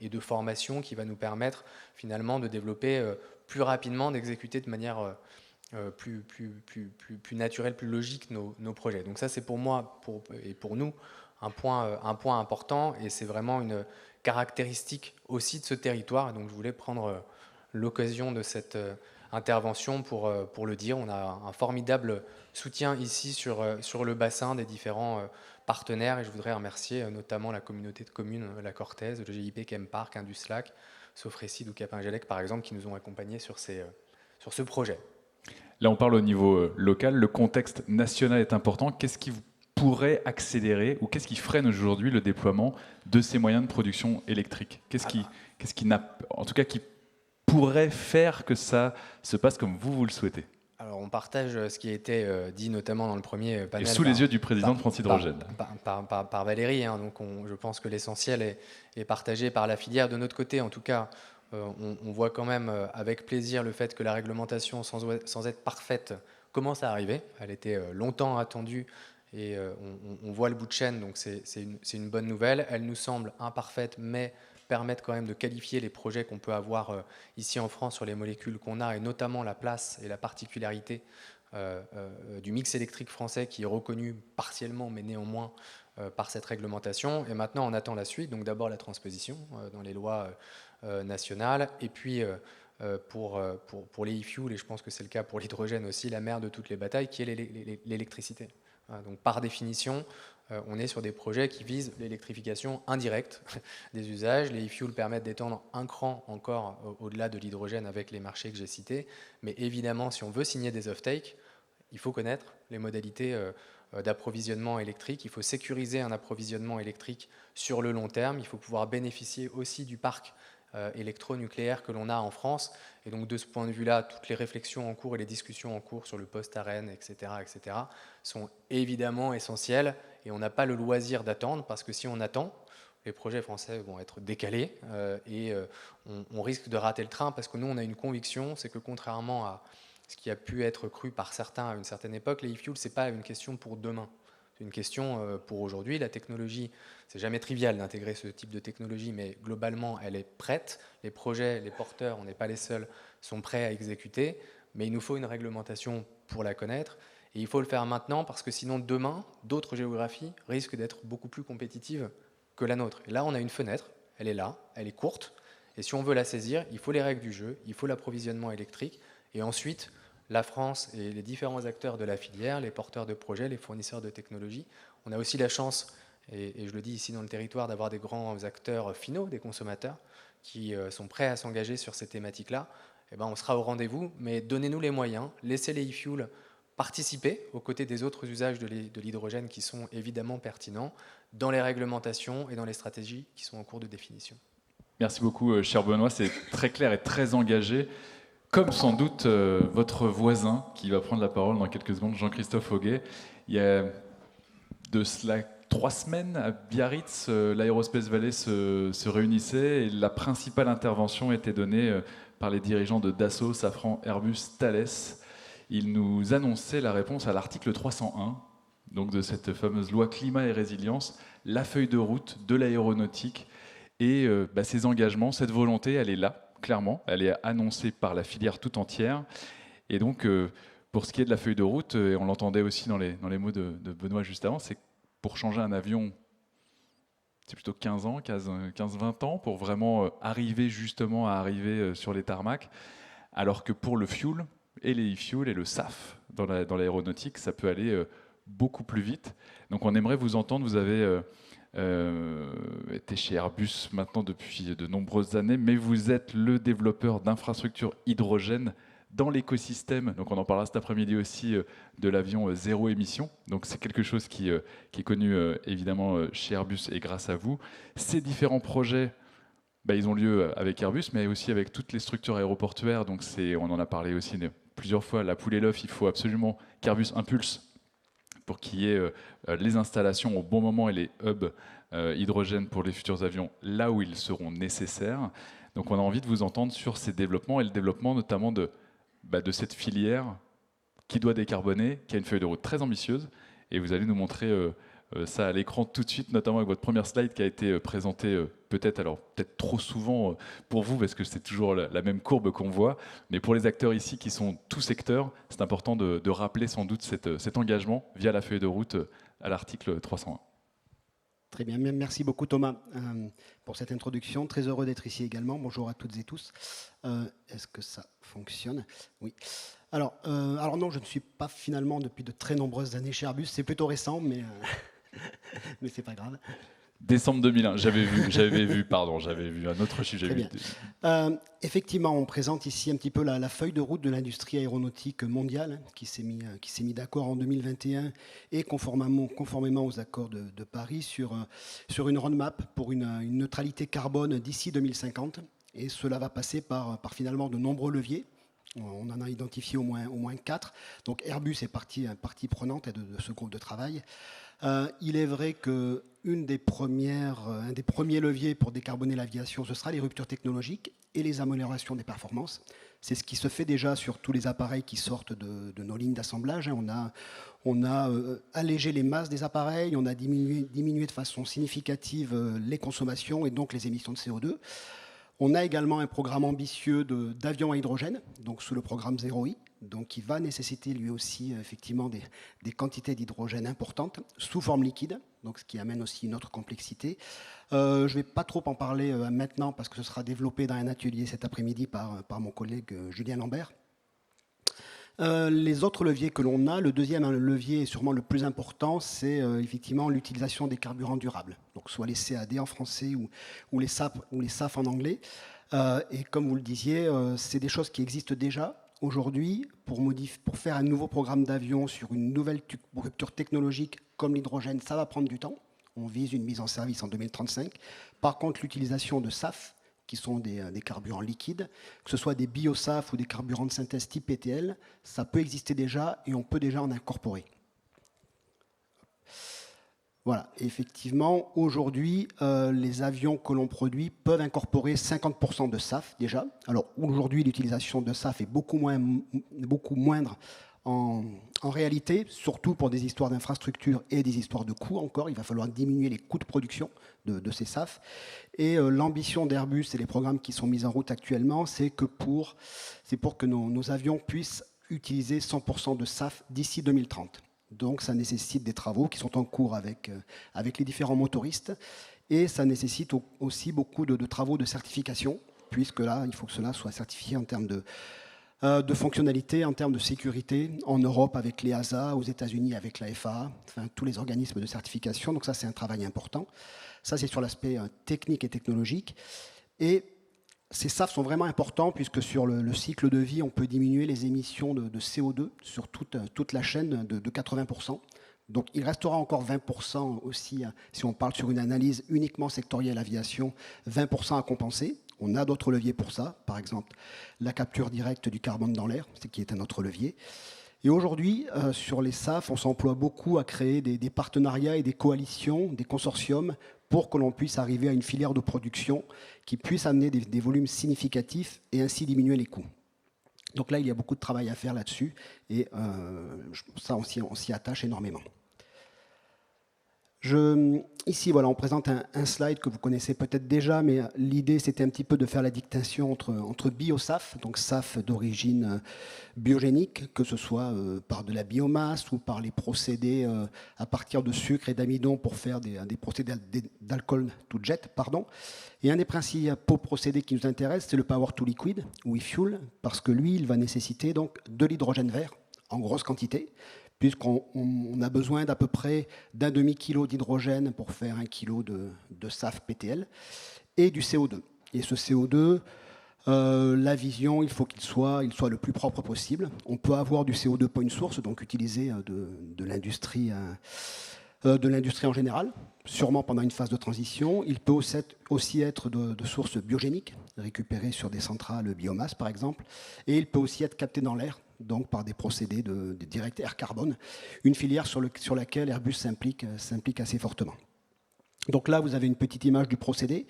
et de formation qui va nous permettre finalement de développer plus rapidement, d'exécuter de manière plus naturelle, plus logique nos projets. Donc ça, c'est pour moi et pour nous un point important, et c'est vraiment une caractéristique aussi de ce territoire. Donc je voulais prendre l'occasion de cette intervention pour le dire. On a un formidable soutien ici sur le bassin des différents partenaires, et je voudrais remercier notamment la communauté de communes La Cortaise, le GIP Chempark, Induslac, Sofrecide ou Capingelec par exemple, qui nous ont accompagnés sur ce projet. Là, on parle au niveau local. Le contexte national est important. Qu'est-ce qui pourrait accélérer ou qu'est-ce qui freine aujourd'hui le déploiement de ces moyens de production électrique ? Qu'est-ce qui n'a, en tout cas, qui pourrait faire que ça se passe comme vous le souhaitez ? Alors, on partage ce qui a été dit notamment dans le premier panel. Et sous les yeux du président de France Hydrogène. Par Valérie. Hein, donc je pense que l'essentiel est partagé par la filière. De notre côté, en tout cas, on voit quand même avec plaisir le fait que la réglementation, sans être parfaite, commence à arriver. Elle était longtemps attendue, et on voit le bout de chaîne, donc c'est une bonne nouvelle. Elle nous semble imparfaite, mais permettent quand même de qualifier les projets qu'on peut avoir ici en France sur les molécules qu'on a, et notamment la place et la particularité du mix électrique français, qui est reconnu partiellement, mais néanmoins par cette réglementation. Et maintenant, on attend la suite. Donc d'abord la transposition dans les lois nationale. Et puis, pour les e-fuels, et je pense que c'est le cas pour l'hydrogène aussi, la mère de toutes les batailles, qui est l'électricité. Donc, par définition, on est sur des projets qui visent l'électrification indirecte des usages. Les e-fuels permettent d'étendre un cran encore au-delà de l'hydrogène avec les marchés que j'ai cités. Mais évidemment, si on veut signer des off-take, il faut connaître les modalités d'approvisionnement électrique. Il faut sécuriser un approvisionnement électrique sur le long terme. Il faut pouvoir bénéficier aussi du parc électronucléaire que l'on a en France. Et donc, de ce point de vue-là, toutes les réflexions en cours et les discussions en cours sur le post-ARENH, etc., sont évidemment essentielles. Et on n'a pas le loisir d'attendre, parce que si on attend, les projets français vont être décalés et on risque de rater le train, parce que nous, on a une conviction, c'est que contrairement à ce qui a pu être cru par certains à une certaine époque, les e-fuels, ce n'est pas une question pour demain. C'est une question pour aujourd'hui. La technologie, c'est jamais trivial d'intégrer ce type de technologie, mais globalement, elle est prête. Les projets, les porteurs, on n'est pas les seuls, sont prêts à exécuter, mais il nous faut une réglementation pour la connaître. Et il faut le faire maintenant, parce que sinon, demain, d'autres géographies risquent d'être beaucoup plus compétitives que la nôtre. Et là, on a une fenêtre, elle est là, elle est courte, et si on veut la saisir, il faut les règles du jeu, il faut l'approvisionnement électrique, et ensuite, la France et les différents acteurs de la filière, les porteurs de projets, les fournisseurs de technologies. On a aussi la chance, et je le dis ici dans le territoire, d'avoir des grands acteurs finaux, des consommateurs, qui sont prêts à s'engager sur ces thématiques-là. Eh ben, on sera au rendez-vous, mais donnez-nous les moyens, laissez les e-fuels participer aux côtés des autres usages de l'hydrogène qui sont évidemment pertinents dans les réglementations et dans les stratégies qui sont en cours de définition. Merci beaucoup, cher Benoît. C'est très clair et très engagé. Comme sans doute votre voisin qui va prendre la parole dans quelques secondes, Jean-Christophe Auguet. Il y a de cela 3 semaines, à Biarritz, l'Aerospace Valley se réunissait et la principale intervention était donnée par les dirigeants de Dassault, Safran, Airbus, Thales. Ils nous annonçaient la réponse à l'article 301, donc de cette fameuse loi climat et résilience, la feuille de route de l'aéronautique et ces engagements, cette volonté, elle est là. Clairement, elle est annoncée par la filière tout entière. Et donc, pour ce qui est de la feuille de route, et on l'entendait aussi dans les mots de Benoît juste avant, c'est pour changer un avion, c'est plutôt 15 ans, 15-20 ans, pour vraiment arriver justement à arriver sur les tarmacs. Alors que pour le fuel, et les e-fuels et le SAF dans l'aéronautique, ça peut aller beaucoup plus vite. Donc on aimerait vous entendre, vous avez... était chez Airbus maintenant depuis de nombreuses années, mais vous êtes le développeur d'infrastructures hydrogène dans l'écosystème, donc on en parlera cet après-midi aussi, de l'avion zéro émission. Donc c'est quelque chose qui est connu évidemment chez Airbus et grâce à vous. Ces différents projets, ils ont lieu avec Airbus, mais aussi avec toutes les structures aéroportuaires. Donc on en a parlé aussi plusieurs fois, la poule et l'œuf, il faut absolument qu'Airbus impulse pour qu'il y ait les installations au bon moment et les hubs hydrogène pour les futurs avions là où ils seront nécessaires. Donc on a envie de vous entendre sur ces développements et le développement notamment de cette filière qui doit décarboner, qui a une feuille de route très ambitieuse. Et vous allez nous montrer ça à l'écran tout de suite, notamment avec votre première slide qui a été présentée peut-être trop souvent pour vous, parce que c'est toujours la même courbe qu'on voit. Mais pour les acteurs ici qui sont tout secteur, c'est important de rappeler sans doute cet engagement via la feuille de route à l'article 301. Très bien, merci beaucoup Thomas pour cette introduction. Très heureux d'être ici également. Bonjour à toutes et tous. Est-ce que ça fonctionne? Oui. Alors non, je ne suis pas finalement depuis de très nombreuses années chez Airbus. C'est plutôt récent, mais c'est pas grave. Décembre 2001, j'avais vu un autre chiffre. Très bien. Effectivement, on présente ici un petit peu la feuille de route de l'industrie aéronautique mondiale qui s'est mis d'accord en 2021 et conformément aux accords de Paris sur une roadmap pour une neutralité carbone d'ici 2050. Et cela va passer par finalement de nombreux leviers. On en a identifié au moins 4. Donc Airbus est partie prenante de ce groupe de travail. Il est vrai qu'un des premiers leviers pour décarboner l'aviation, ce sera les ruptures technologiques et les améliorations des performances. C'est ce qui se fait déjà sur tous les appareils qui sortent de nos lignes d'assemblage. On a allégé les masses des appareils, on a diminué de façon significative les consommations et donc les émissions de CO2. On a également un programme ambitieux d'avions à hydrogène, donc sous le programme ZEROi, donc qui va nécessiter lui aussi effectivement des quantités d'hydrogène importantes sous forme liquide. donc ce qui amène aussi une autre complexité. Je ne vais pas trop en parler maintenant parce que ce sera développé dans un atelier cet après-midi par mon collègue Julien Lambert. Les autres leviers que l'on a, le deuxième levier et sûrement le plus important, c'est effectivement l'utilisation des carburants durables, donc soit les CAD en français ou les SAF en anglais. Et comme vous le disiez, c'est des choses qui existent déjà aujourd'hui. Pour faire un nouveau programme d'avion sur une nouvelle rupture technologique comme l'hydrogène, ça va prendre du temps. On vise une mise en service en 2035. Par contre, l'utilisation de SAF, qui sont des carburants liquides, que ce soit des bio-SAF ou des carburants de synthèse type PTL, ça peut exister déjà et on peut déjà en incorporer. Voilà, effectivement, aujourd'hui, les avions que l'on produit peuvent incorporer 50% de SAF déjà. Alors aujourd'hui, l'utilisation de SAF est beaucoup moindre en réalité, surtout pour des histoires d'infrastructure et des histoires de coûts encore. Il va falloir diminuer les coûts de production de ces SAF. Et l'ambition d'Airbus et les programmes qui sont mis en route actuellement, c'est pour que nos avions puissent utiliser 100% de SAF d'ici 2030. Donc ça nécessite des travaux qui sont en cours avec les différents motoristes et ça nécessite aussi beaucoup de travaux de certification, puisque là, il faut que cela soit certifié en termes de fonctionnalité, en termes de sécurité, en Europe avec l'EASA, aux États-Unis avec la FAA, enfin tous les organismes de certification. Donc ça, c'est un travail important. Ça, c'est sur l'aspect technique et technologique. Et ces SAF sont vraiment importants puisque sur le cycle de vie, on peut diminuer les émissions de CO2 sur toute la chaîne de 80%. Donc il restera encore 20% aussi, si on parle sur une analyse uniquement sectorielle aviation, 20% à compenser. On a d'autres leviers pour ça, par exemple la capture directe du carbone dans l'air, ce qui est un autre levier. Et aujourd'hui, sur les SAF, on s'emploie beaucoup à créer des partenariats et des coalitions, des consortiums, pour que l'on puisse arriver à une filière de production qui puisse amener des volumes significatifs et ainsi diminuer les coûts. Donc là, il y a beaucoup de travail à faire là-dessus et ça, on s'y attache énormément. Ici, voilà, on présente un slide que vous connaissez peut-être déjà, mais l'idée, c'était un petit peu de faire la distinction entre bio-SAF, donc SAF d'origine biogénique, que ce soit par de la biomasse ou par les procédés à partir de sucre et d'amidon pour faire des procédés d'alcool to jet, pardon. Et un des principaux procédés qui nous intéresse, c'est le Power to Liquid, ou e-fuel, parce que lui, il va nécessiter donc de l'hydrogène vert en grosse quantité, puisqu'on a besoin d'à peu près d'un demi-kilo d'hydrogène pour faire 1 kilo de SAF PTL, et du CO2. Et ce CO2, la vision, il faut qu'il soit le plus propre possible. On peut avoir du CO2 point source, donc utiliser de l'industrie en général, sûrement pendant une phase de transition. Il peut aussi être de sources biogéniques, récupérées sur des centrales biomasse par exemple, et il peut aussi être capté dans l'air, donc par des procédés de direct air carbone, une filière sur laquelle Airbus s'implique assez fortement. Donc là, vous avez une petite image du procédé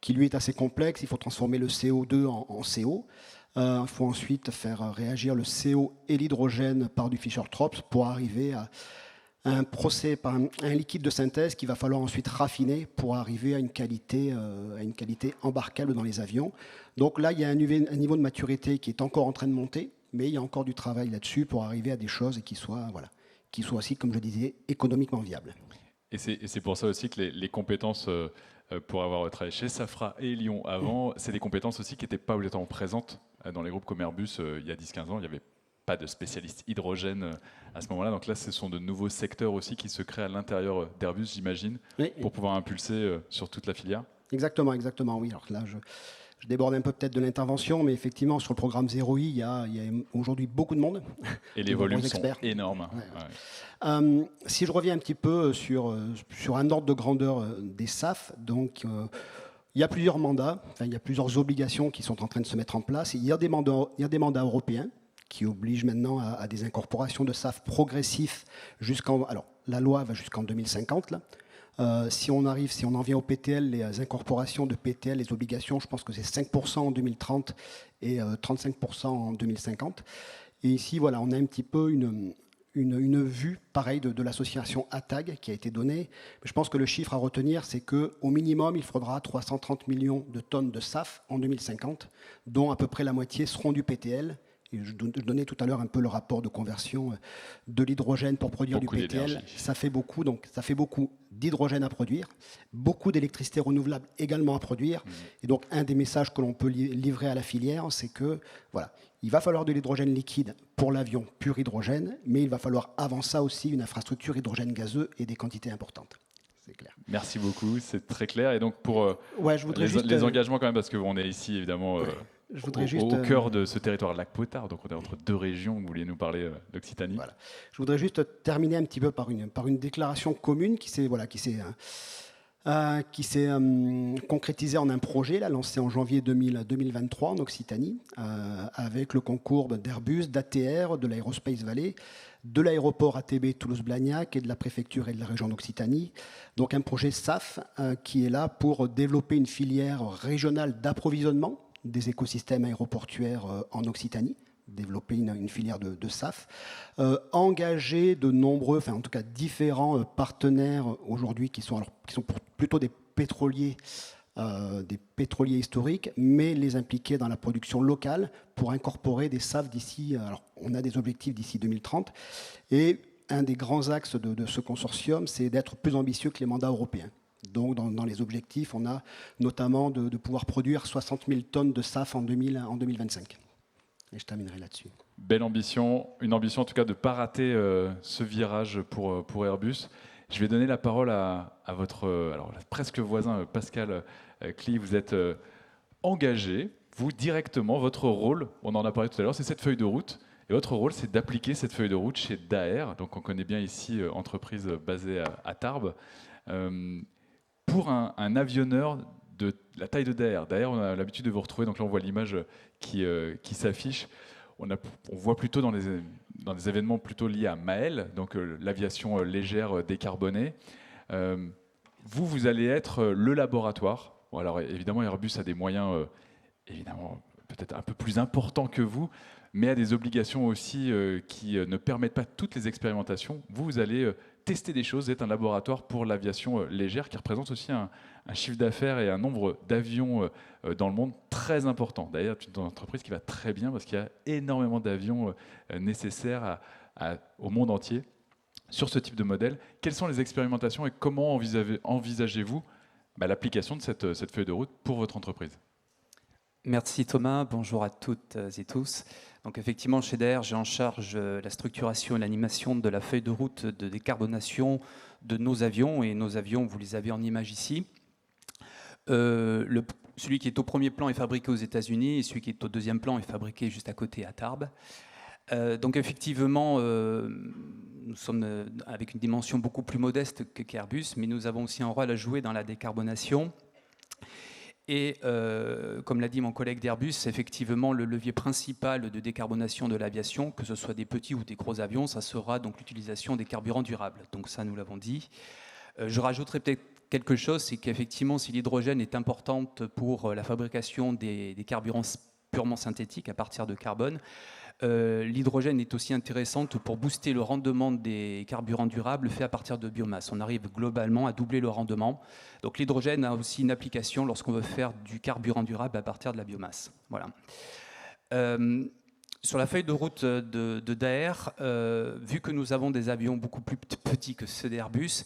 qui lui est assez complexe. Il faut transformer le CO2 en CO. Il faut ensuite faire réagir le CO et l'hydrogène par du Fischer-Tropsch pour arriver à un liquide de synthèse qu'il va falloir ensuite raffiner pour arriver à une qualité embarquable dans les avions. Donc là, il y a un niveau de maturité qui est encore en train de monter, mais il y a encore du travail là-dessus pour arriver à des choses qui soient aussi, comme je disais, économiquement viables. Et c'est pour ça aussi que les compétences, pour avoir travaillé chez Safra et Lyon avant, c'est des compétences aussi qui n'étaient pas obligatoirement présentes dans les groupes comme Airbus il y a 10-15 ans. Il n'y avait pas de spécialistes hydrogène à ce moment-là. Donc là, ce sont de nouveaux secteurs aussi qui se créent à l'intérieur d'Airbus, j'imagine, oui, pour pouvoir impulser sur toute la filière. Exactement, oui. Alors là, je déborde un peu peut-être de l'intervention, mais effectivement, sur le programme 0i, il y a aujourd'hui beaucoup de monde. Et les volumes sont énormes. Ouais. Ouais. Si je reviens un petit peu sur un ordre de grandeur des SAF, donc il y a plusieurs mandats, il y a plusieurs obligations qui sont en train de se mettre en place. Il y a des mandats européens qui obligent maintenant à des incorporations de SAF progressifs alors, la loi va jusqu'en 2050, là. Si on en vient au PTL, les incorporations de PTL, les obligations, je pense que c'est 5% en 2030 et 35% en 2050. Et ici, voilà, on a un petit peu une vue pareille de l'association ATAG qui a été donnée. Je pense que le chiffre à retenir, c'est qu'au minimum, il faudra 330 millions de tonnes de SAF en 2050, dont à peu près la moitié seront du PTL. Et je donnais tout à l'heure un peu le rapport de conversion de l'hydrogène pour produire du PTL. Ça fait beaucoup, donc ça fait beaucoup d'hydrogène à produire, beaucoup d'électricité renouvelable également à produire. Et donc, un des messages que l'on peut livrer à la filière, c'est que, voilà, il va falloir de l'hydrogène liquide pour l'avion pur hydrogène, mais il va falloir avant ça aussi une infrastructure hydrogène gazeux et des quantités importantes. C'est clair. Merci beaucoup, c'est très clair. Et donc pour je voudrais les engagements quand même, parce qu'on est ici évidemment je voudrais au cœur de ce territoire Lac-Potard, donc on est entre deux régions. Vous vouliez nous parler d'Occitanie. Voilà. Je voudrais juste terminer un petit peu par une déclaration commune qui s'est concrétisée en un projet là, lancé en janvier 2023 en Occitanie, avec le concours d'Airbus, d'ATR, de l'Aerospace Valley, de l'aéroport ATB Toulouse-Blagnac et de la préfecture et de la région d'Occitanie. Donc un projet SAF qui est là pour développer une filière régionale d'approvisionnement des écosystèmes aéroportuaires en Occitanie, développer une filière de SAF, engager de nombreux, enfin en tout cas différents partenaires aujourd'hui qui sont plutôt des pétroliers historiques, mais les impliquer dans la production locale pour incorporer des SAF d'ici, alors on a des objectifs d'ici 2030, et un des grands axes de ce consortium, c'est d'être plus ambitieux que les mandats européens. Donc dans les objectifs, on a notamment de pouvoir produire 60 000 tonnes de SAF en 2025. Et je terminerai là-dessus. Belle ambition, une ambition en tout cas de ne pas rater ce virage pour Airbus. Je vais donner la parole à votre presque voisin Pascal Cly. Vous êtes engagé, vous directement, votre rôle, on en a parlé tout à l'heure, c'est cette feuille de route. Et votre rôle, c'est d'appliquer cette feuille de route chez Daher. Donc on connaît bien ici, entreprise basée à Tarbes. Pour un avionneur de la taille de Daher. Daher, on a l'habitude de vous retrouver, donc là on voit l'image qui s'affiche. On voit plutôt dans des événements plutôt liés à Mael, donc l'aviation légère décarbonée. Vous allez être le laboratoire. Bon, alors évidemment, Airbus a des moyens évidemment peut-être un peu plus importants que vous, mais a des obligations aussi qui ne permettent pas toutes les expérimentations. Vous allez tester des choses, être un laboratoire pour l'aviation légère qui représente aussi un chiffre d'affaires et un nombre d'avions dans le monde très important. D'ailleurs, c'est une entreprise qui va très bien parce qu'il y a énormément d'avions nécessaires au monde entier sur ce type de modèle. Quelles sont les expérimentations et comment envisagez-vous l'application de cette feuille de route pour votre entreprise ? Merci Thomas, bonjour à toutes et tous. Donc effectivement, chez Daher, j'ai en charge la structuration et l'animation de la feuille de route de décarbonation de nos avions. Et nos avions, vous les avez en image ici. Celui qui est au premier plan est fabriqué aux États-Unis et celui qui est au deuxième plan est fabriqué juste à côté à Tarbes. Donc effectivement, nous sommes avec une dimension beaucoup plus modeste qu'Airbus, mais nous avons aussi un rôle à jouer dans la décarbonation. Et comme l'a dit mon collègue d'Airbus, effectivement, le levier principal de décarbonation de l'aviation, que ce soit des petits ou des gros avions, ça sera donc l'utilisation des carburants durables. Donc ça, nous l'avons dit. Je rajouterai peut-être quelque chose, c'est qu'effectivement, si l'hydrogène est importante pour la fabrication des carburants purement synthétiques à partir de carbone, l'hydrogène est aussi intéressante pour booster le rendement des carburants durables faits à partir de biomasse. On arrive globalement à doubler le rendement. Donc l'hydrogène a aussi une application lorsqu'on veut faire du carburant durable à partir de la biomasse. Voilà. Sur la feuille de route de Daher, vu que nous avons des avions beaucoup plus petits que ceux d'Airbus,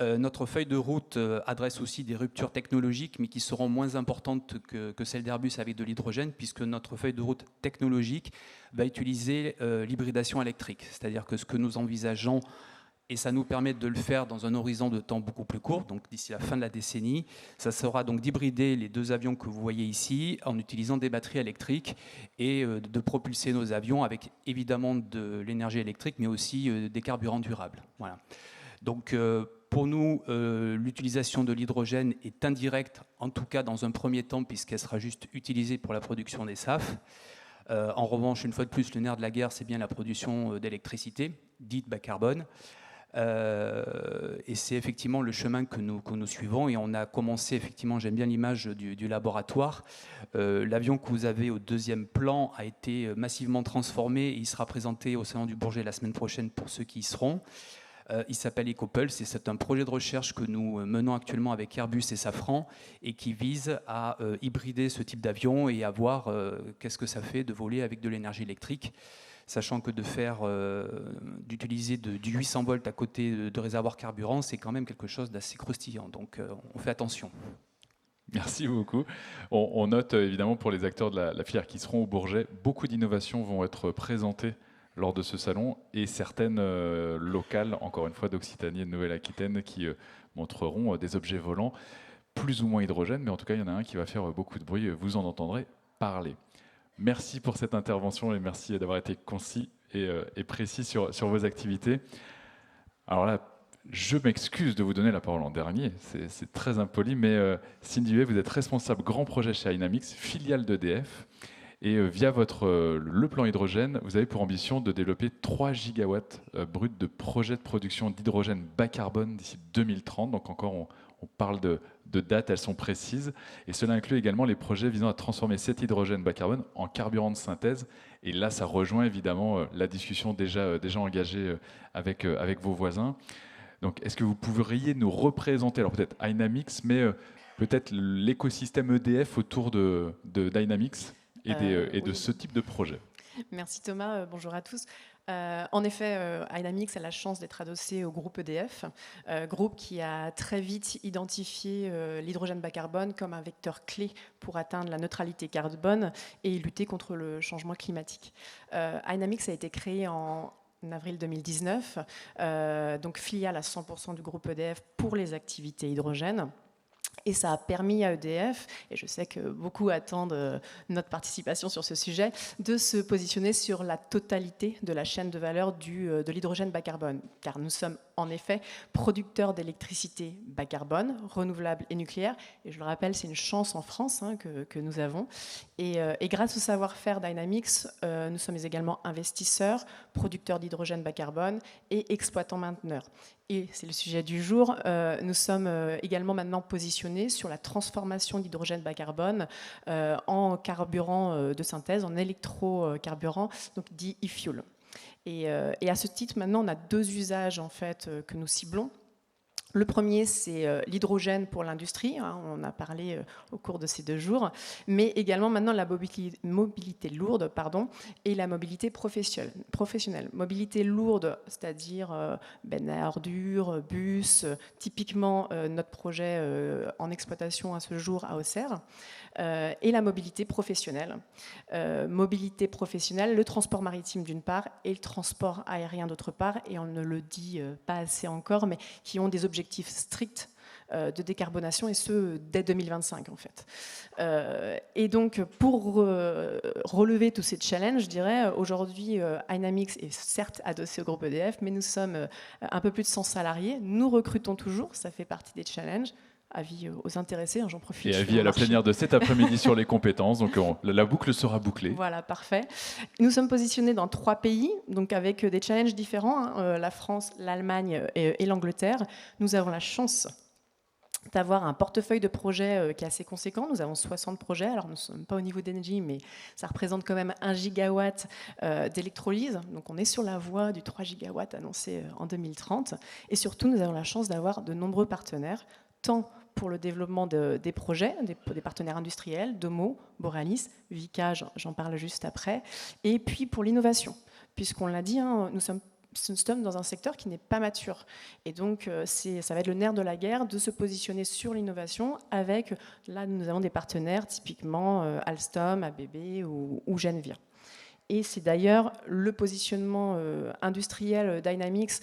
notre feuille de route adresse aussi des ruptures technologiques, mais qui seront moins importantes que celles d'Airbus avec de l'hydrogène, puisque notre feuille de route technologique va utiliser l'hybridation électrique. C'est-à-dire que ce que nous envisageons, et ça nous permet de le faire dans un horizon de temps beaucoup plus court, donc d'ici la fin de la décennie, ça sera donc d'hybrider les deux avions que vous voyez ici en utilisant des batteries électriques et de propulser nos avions avec évidemment de l'énergie électrique, mais aussi des carburants durables. Voilà. Donc, pour nous, l'utilisation de l'hydrogène est indirecte, en tout cas dans un premier temps, puisqu'elle sera juste utilisée pour la production des SAF. En revanche, une fois de plus, le nerf de la guerre, c'est bien la production d'électricité, dite bas carbone. Et c'est effectivement le chemin que nous suivons. Et on a commencé, effectivement, j'aime bien l'image du laboratoire. L'avion que vous avez au deuxième plan a été massivement transformé et il sera présenté au Salon du Bourget la semaine prochaine pour ceux qui y seront. Il s'appelle EcoPulse et c'est un projet de recherche que nous menons actuellement avec Airbus et Safran et qui vise à hybrider ce type d'avion et à voir qu'est-ce que ça fait de voler avec de l'énergie électrique. sachant que d'utiliser du 800 volts à côté de réservoirs carburants, c'est quand même quelque chose d'assez croustillant. Donc on fait attention. Merci beaucoup. On note évidemment pour les acteurs de la filière qui seront au Bourget, beaucoup d'innovations vont être présentées lors de ce salon et certaines locales, encore une fois d'Occitanie et de Nouvelle-Aquitaine, qui montreront des objets volants plus ou moins hydrogène, mais en tout cas il y en a un qui va faire beaucoup de bruit, vous en entendrez parler. Merci pour cette intervention et merci d'avoir été concis et précis sur vos activités. Alors là, je m'excuse de vous donner la parole en dernier, c'est très impoli, mais Cindy Huet, vous êtes responsable grand projet chez Dynamics, filiale d'EDF, et via le plan hydrogène, vous avez pour ambition de développer 3 gigawatts bruts de projets de production d'hydrogène bas carbone d'ici 2030. Donc encore, on parle de dates, elles sont précises. Et cela inclut également les projets visant à transformer cet hydrogène bas carbone en carburant de synthèse. Et là, ça rejoint évidemment la discussion déjà engagée avec vos voisins. Donc, est-ce que vous pourriez nous représenter, alors peut-être Dynamics, mais peut-être l'écosystème EDF autour de Dynamics et de ce type de projet? Merci Thomas, bonjour à tous. En effet, Dynamics a la chance d'être adossé au groupe EDF, groupe qui a très vite identifié l'hydrogène bas carbone comme un vecteur clé pour atteindre la neutralité carbone et lutter contre le changement climatique. Dynamics a été créé en avril 2019, donc filiale à 100% du groupe EDF pour les activités hydrogène. Et ça a permis à EDF, et je sais que beaucoup attendent notre participation sur ce sujet, de se positionner sur la totalité de la chaîne de valeur de l'hydrogène bas carbone. Car nous sommes en effet producteurs d'électricité bas carbone, renouvelable et nucléaire. Et je le rappelle, c'est une chance en France que nous avons. Et grâce au savoir-faire Dynamics, nous sommes également investisseurs, producteurs d'hydrogène bas carbone et exploitants mainteneurs. Et c'est le sujet du jour, nous sommes également maintenant positionnés sur la transformation d'hydrogène bas carbone en carburant de synthèse, en électrocarburant, donc dit e-fuel. Et à ce titre, maintenant, on a 2 usages en fait, que nous ciblons. Le premier, c'est l'hydrogène pour l'industrie, on en a parlé au cours de ces 2 jours, mais également maintenant la mobilité lourde et la mobilité professionnelle. Mobilité lourde, c'est-à-dire benne à ordures, bus, typiquement notre projet en exploitation à ce jour à Auxerre, et la mobilité professionnelle. Mobilité professionnelle, le transport maritime d'une part et le transport aérien d'autre part, et on ne le dit pas assez encore, mais qui ont des objectifs stricts de décarbonation, et ce, dès 2025 en fait. Et donc, pour relever tous ces challenges, je dirais, aujourd'hui, Dynamics est certes adossé au groupe EDF, mais nous sommes un peu plus de 100 salariés. Nous recrutons toujours, ça fait partie des challenges. Avis aux intéressés, j'en profite. Et avis à la plénière de cet après-midi sur les compétences, donc la boucle sera bouclée. Voilà, parfait. Nous sommes positionnés dans 3 pays, donc avec des challenges différents, la France, l'Allemagne et l'Angleterre. Nous avons la chance d'avoir un portefeuille de projets qui est assez conséquent. Nous avons 60 projets, alors nous ne sommes pas au niveau d'Engie, mais ça représente quand même 1 gigawatt d'électrolyse. Donc on est sur la voie du 3 gigawatts annoncé en 2030. Et surtout, nous avons la chance d'avoir de nombreux partenaires, tant pour le développement des projets, des partenaires industriels, Domo, Borealis, Vicat, j'en parle juste après, et puis pour l'innovation, puisqu'on l'a dit, nous sommes dans un secteur qui n'est pas mature. Et donc, ça va être le nerf de la guerre de se positionner sur l'innovation avec, là, nous avons des partenaires, typiquement Alstom, ABB ou Genvia. Et c'est d'ailleurs le positionnement industriel Dynamics.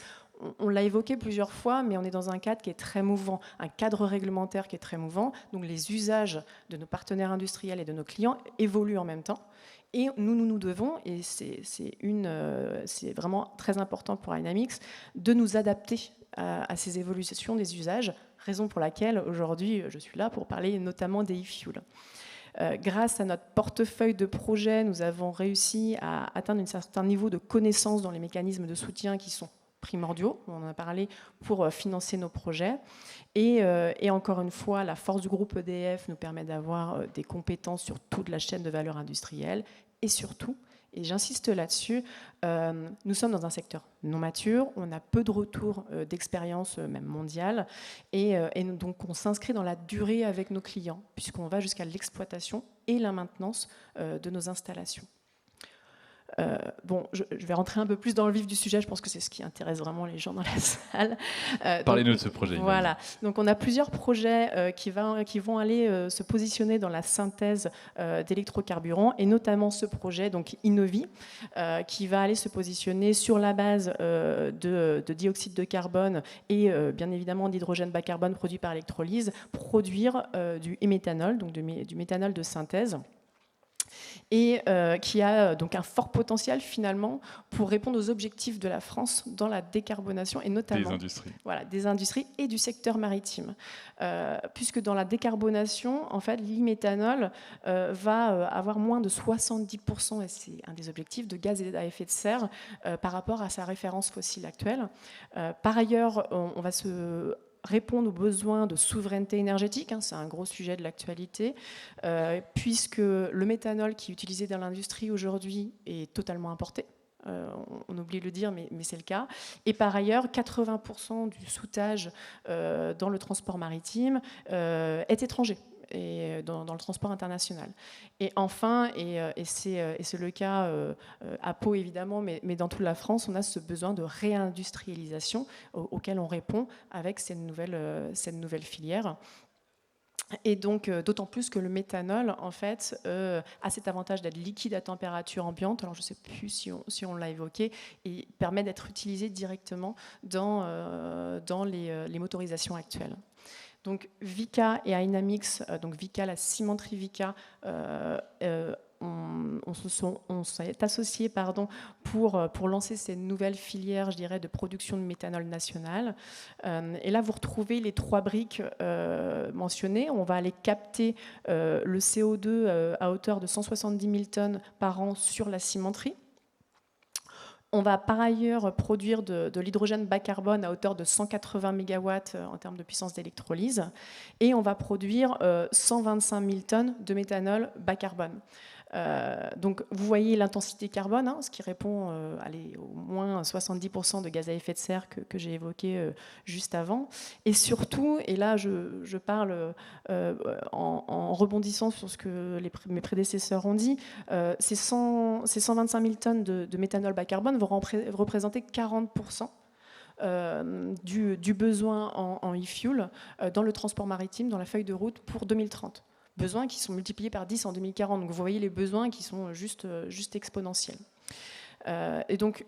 On l'a évoqué plusieurs fois, mais on est dans un cadre qui est très mouvant, un cadre réglementaire qui est très mouvant. Donc les usages de nos partenaires industriels et de nos clients évoluent en même temps. Et nous devons, et c'est vraiment très important pour Dynamics, de nous adapter à ces évolutions des usages, raison pour laquelle aujourd'hui je suis là pour parler notamment des e-fuels. Grâce à notre portefeuille de projets, nous avons réussi à atteindre un certain niveau de connaissance dans les mécanismes de soutien qui sont primordiaux, on en a parlé, pour financer nos projets. Et encore une fois, la force du groupe EDF nous permet d'avoir des compétences sur toute la chaîne de valeur industrielle. Et surtout, et j'insiste là-dessus, nous sommes dans un secteur non mature, on a peu de retours d'expérience, même mondiale, et donc on s'inscrit dans la durée avec nos clients, puisqu'on va jusqu'à l'exploitation et la maintenance de nos installations. Bon, je vais rentrer un peu plus dans le vif du sujet, je pense que c'est ce qui intéresse vraiment les gens dans la salle. Parlez-nous de ce projet. Voilà, donc on a plusieurs projets qui vont aller se positionner dans la synthèse d'électrocarburants, et notamment ce projet, donc Innovi, qui va aller se positionner sur la base de dioxyde de carbone et bien évidemment d'hydrogène bas carbone produit par électrolyse, produire du méthanol, donc du méthanol de synthèse, et qui a donc un fort potentiel finalement pour répondre aux objectifs de la France dans la décarbonation, et notamment des industries et du secteur maritime. Puisque dans la décarbonation, en fait, l'e-méthanol va avoir moins de 70%, et c'est un des objectifs, de gaz à effet de serre par rapport à sa référence fossile actuelle. Par ailleurs, on va se répondre aux besoins de souveraineté énergétique, c'est un gros sujet de l'actualité, puisque le méthanol qui est utilisé dans l'industrie aujourd'hui est totalement importé. On oublie de le dire, mais c'est le cas. Et par ailleurs, 80% du soudage dans le transport maritime est étranger, et dans le transport international. Et enfin, et c'est le cas à Pau évidemment, mais dans toute la France, on a ce besoin de réindustrialisation auquel on répond avec cette nouvelle filière. Et donc, d'autant plus que le méthanol, en fait, a cet avantage d'être liquide à température ambiante, alors je ne sais plus si on l'a évoqué, et permet d'être utilisé directement dans les motorisations actuelles. Donc Vicat et Ainamix, donc Vicat, la cimenterie Vicat, on s'est associés pour lancer ces nouvelles filières, je dirais, de production de méthanol national. Et là, vous retrouvez les 3 briques mentionnées. On va aller capter le CO2 à hauteur de 170 000 tonnes par an sur la cimenterie. On va par ailleurs produire de l'hydrogène bas carbone à hauteur de 180 MW en termes de puissance d'électrolyse. Et on va produire 125 000 tonnes de méthanol bas carbone. Donc vous voyez l'intensité carbone, ce qui répond au moins 70% de gaz à effet de serre que j'ai évoqué juste avant. Et surtout, et là je parle en rebondissant sur ce que mes prédécesseurs ont dit, ces 125 000 tonnes de méthanol bas carbone vont représenter 40% du besoin en e-fuel dans le transport maritime, dans la feuille de route pour 2030. Besoins qui sont multipliés par 10 en 2040. Donc vous voyez les besoins qui sont juste exponentiels. Et donc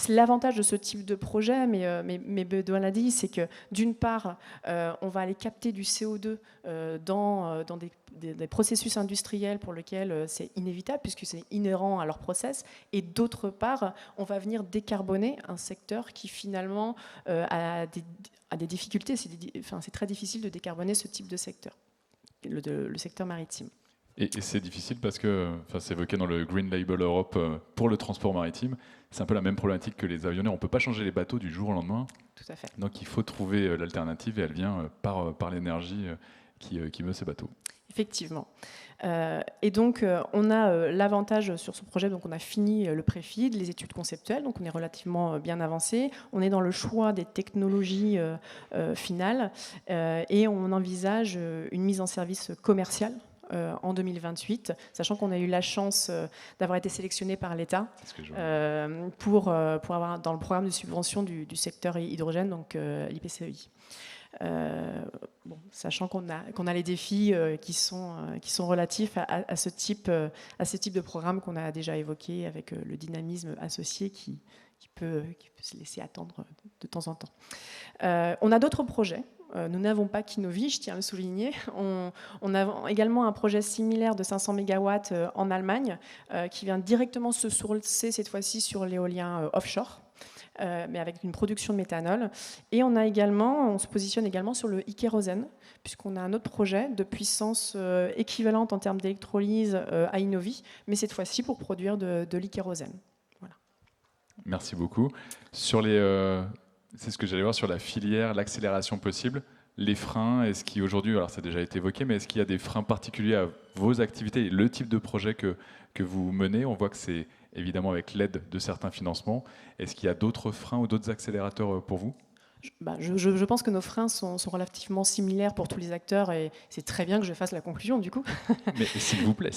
l'avantage de ce type de projet, mais Benoît l'a dit, c'est que d'une part, on va aller capter du CO2 dans des processus industriels pour lesquels c'est inévitable puisque c'est inhérent à leur process, et d'autre part, on va venir décarboner un secteur qui finalement a des difficultés. C'est très difficile de décarboner ce type de secteur. Le secteur maritime. Et c'est difficile parce que, c'est évoqué dans le Green Label Europe pour le transport maritime, c'est un peu la même problématique que les avionneurs. On ne peut pas changer les bateaux du jour au lendemain. Tout à fait. Donc il faut trouver l'alternative, et elle vient par l'énergie qui meut ces bateaux. Effectivement. Et donc, on a l'avantage sur ce projet, donc on a fini le pré-FEED, les études conceptuelles, donc on est relativement bien avancé. On est dans le choix des technologies finales et on envisage une mise en service commerciale en 2028, sachant qu'on a eu la chance d'avoir été sélectionné par l'État pour avoir dans le programme de subvention du secteur hydrogène, donc l'IPCEI. Sachant qu'on a les défis qui sont relatifs à ce type de programme qu'on a déjà évoqué, avec le dynamisme associé qui peut se laisser attendre de temps en temps. On a d'autres projets. Nous n'avons pas qu'Innovi, je tiens à le souligner. On a également un projet similaire de 500 MW en Allemagne qui vient directement se sourcer cette fois-ci sur l'éolien offshore, mais avec une production de méthanol. Et on se positionne également sur le e-kérosène, puisqu'on a un autre projet de puissance équivalente en termes d'électrolyse à Innovi, mais cette fois-ci pour produire de l'e-kérosène. Voilà. Merci beaucoup. C'est ce que j'allais voir sur la filière, l'accélération possible, les freins. Est-ce qu'aujourd'hui, alors ça a déjà été évoqué, mais est-ce qu'il y a des freins particuliers à vos activités et le type de projet que vous menez? On voit que c'est évidemment avec l'aide de certains financements. Est-ce qu'il y a d'autres freins ou d'autres accélérateurs pour vous? Je pense que nos freins sont relativement similaires pour tous les acteurs et c'est très bien que je fasse la conclusion du coup. Mais s'il vous plaît,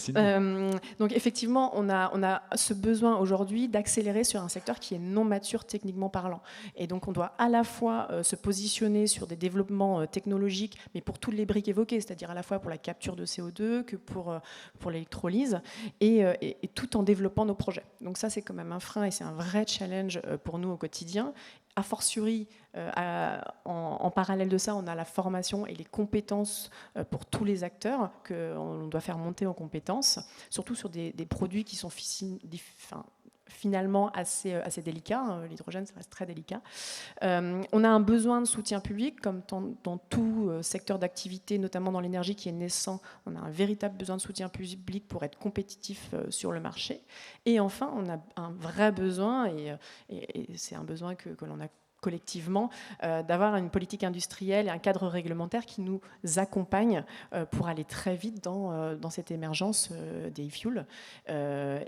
donc effectivement, on a ce besoin aujourd'hui d'accélérer sur un secteur qui est non mature techniquement parlant. Et donc on doit à la fois se positionner sur des développements technologiques, mais pour toutes les briques évoquées, c'est-à-dire à la fois pour la capture de CO2 que pour l'électrolyse, et tout en développant nos projets. Donc ça, c'est quand même un frein et c'est un vrai challenge pour nous au quotidien. A fortiori, en parallèle de ça, on a la formation et les compétences pour tous les acteurs qu'on doit faire monter en compétences, surtout sur des produits qui sont finalement assez délicats. L'hydrogène, ça reste très délicat. On a un besoin de soutien public, comme dans tout secteur d'activité, notamment dans l'énergie qui est naissant. On a un véritable besoin de soutien public pour être compétitif sur le marché. Et enfin, on a un vrai besoin, et c'est un besoin que l'on a collectivement, d'avoir une politique industrielle et un cadre réglementaire qui nous accompagne pour aller très vite dans cette émergence des e-fuels.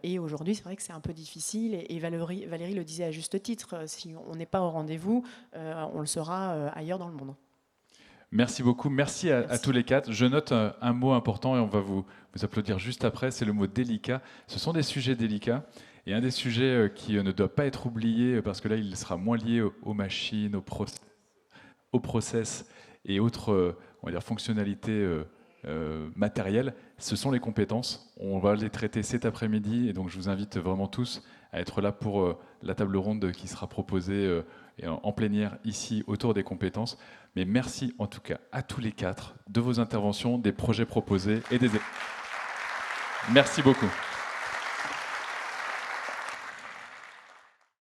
Et aujourd'hui, c'est vrai que c'est un peu difficile, et Valérie le disait à juste titre, si on n'est pas au rendez-vous, on le sera ailleurs dans le monde. Merci beaucoup, merci à tous les quatre. Je note un mot important et on va vous applaudir juste après, c'est le mot délicat. Ce sont des sujets délicats. Et un des sujets qui ne doit pas être oublié, parce que là, il sera moins lié aux machines, aux process et autres on va dire, fonctionnalités matérielles, ce sont les compétences. On va les traiter cet après-midi, et donc je vous invite vraiment tous à être là pour la table ronde qui sera proposée en plénière ici autour des compétences. Mais merci en tout cas à tous les quatre de vos interventions, des projets proposés et des... Merci beaucoup.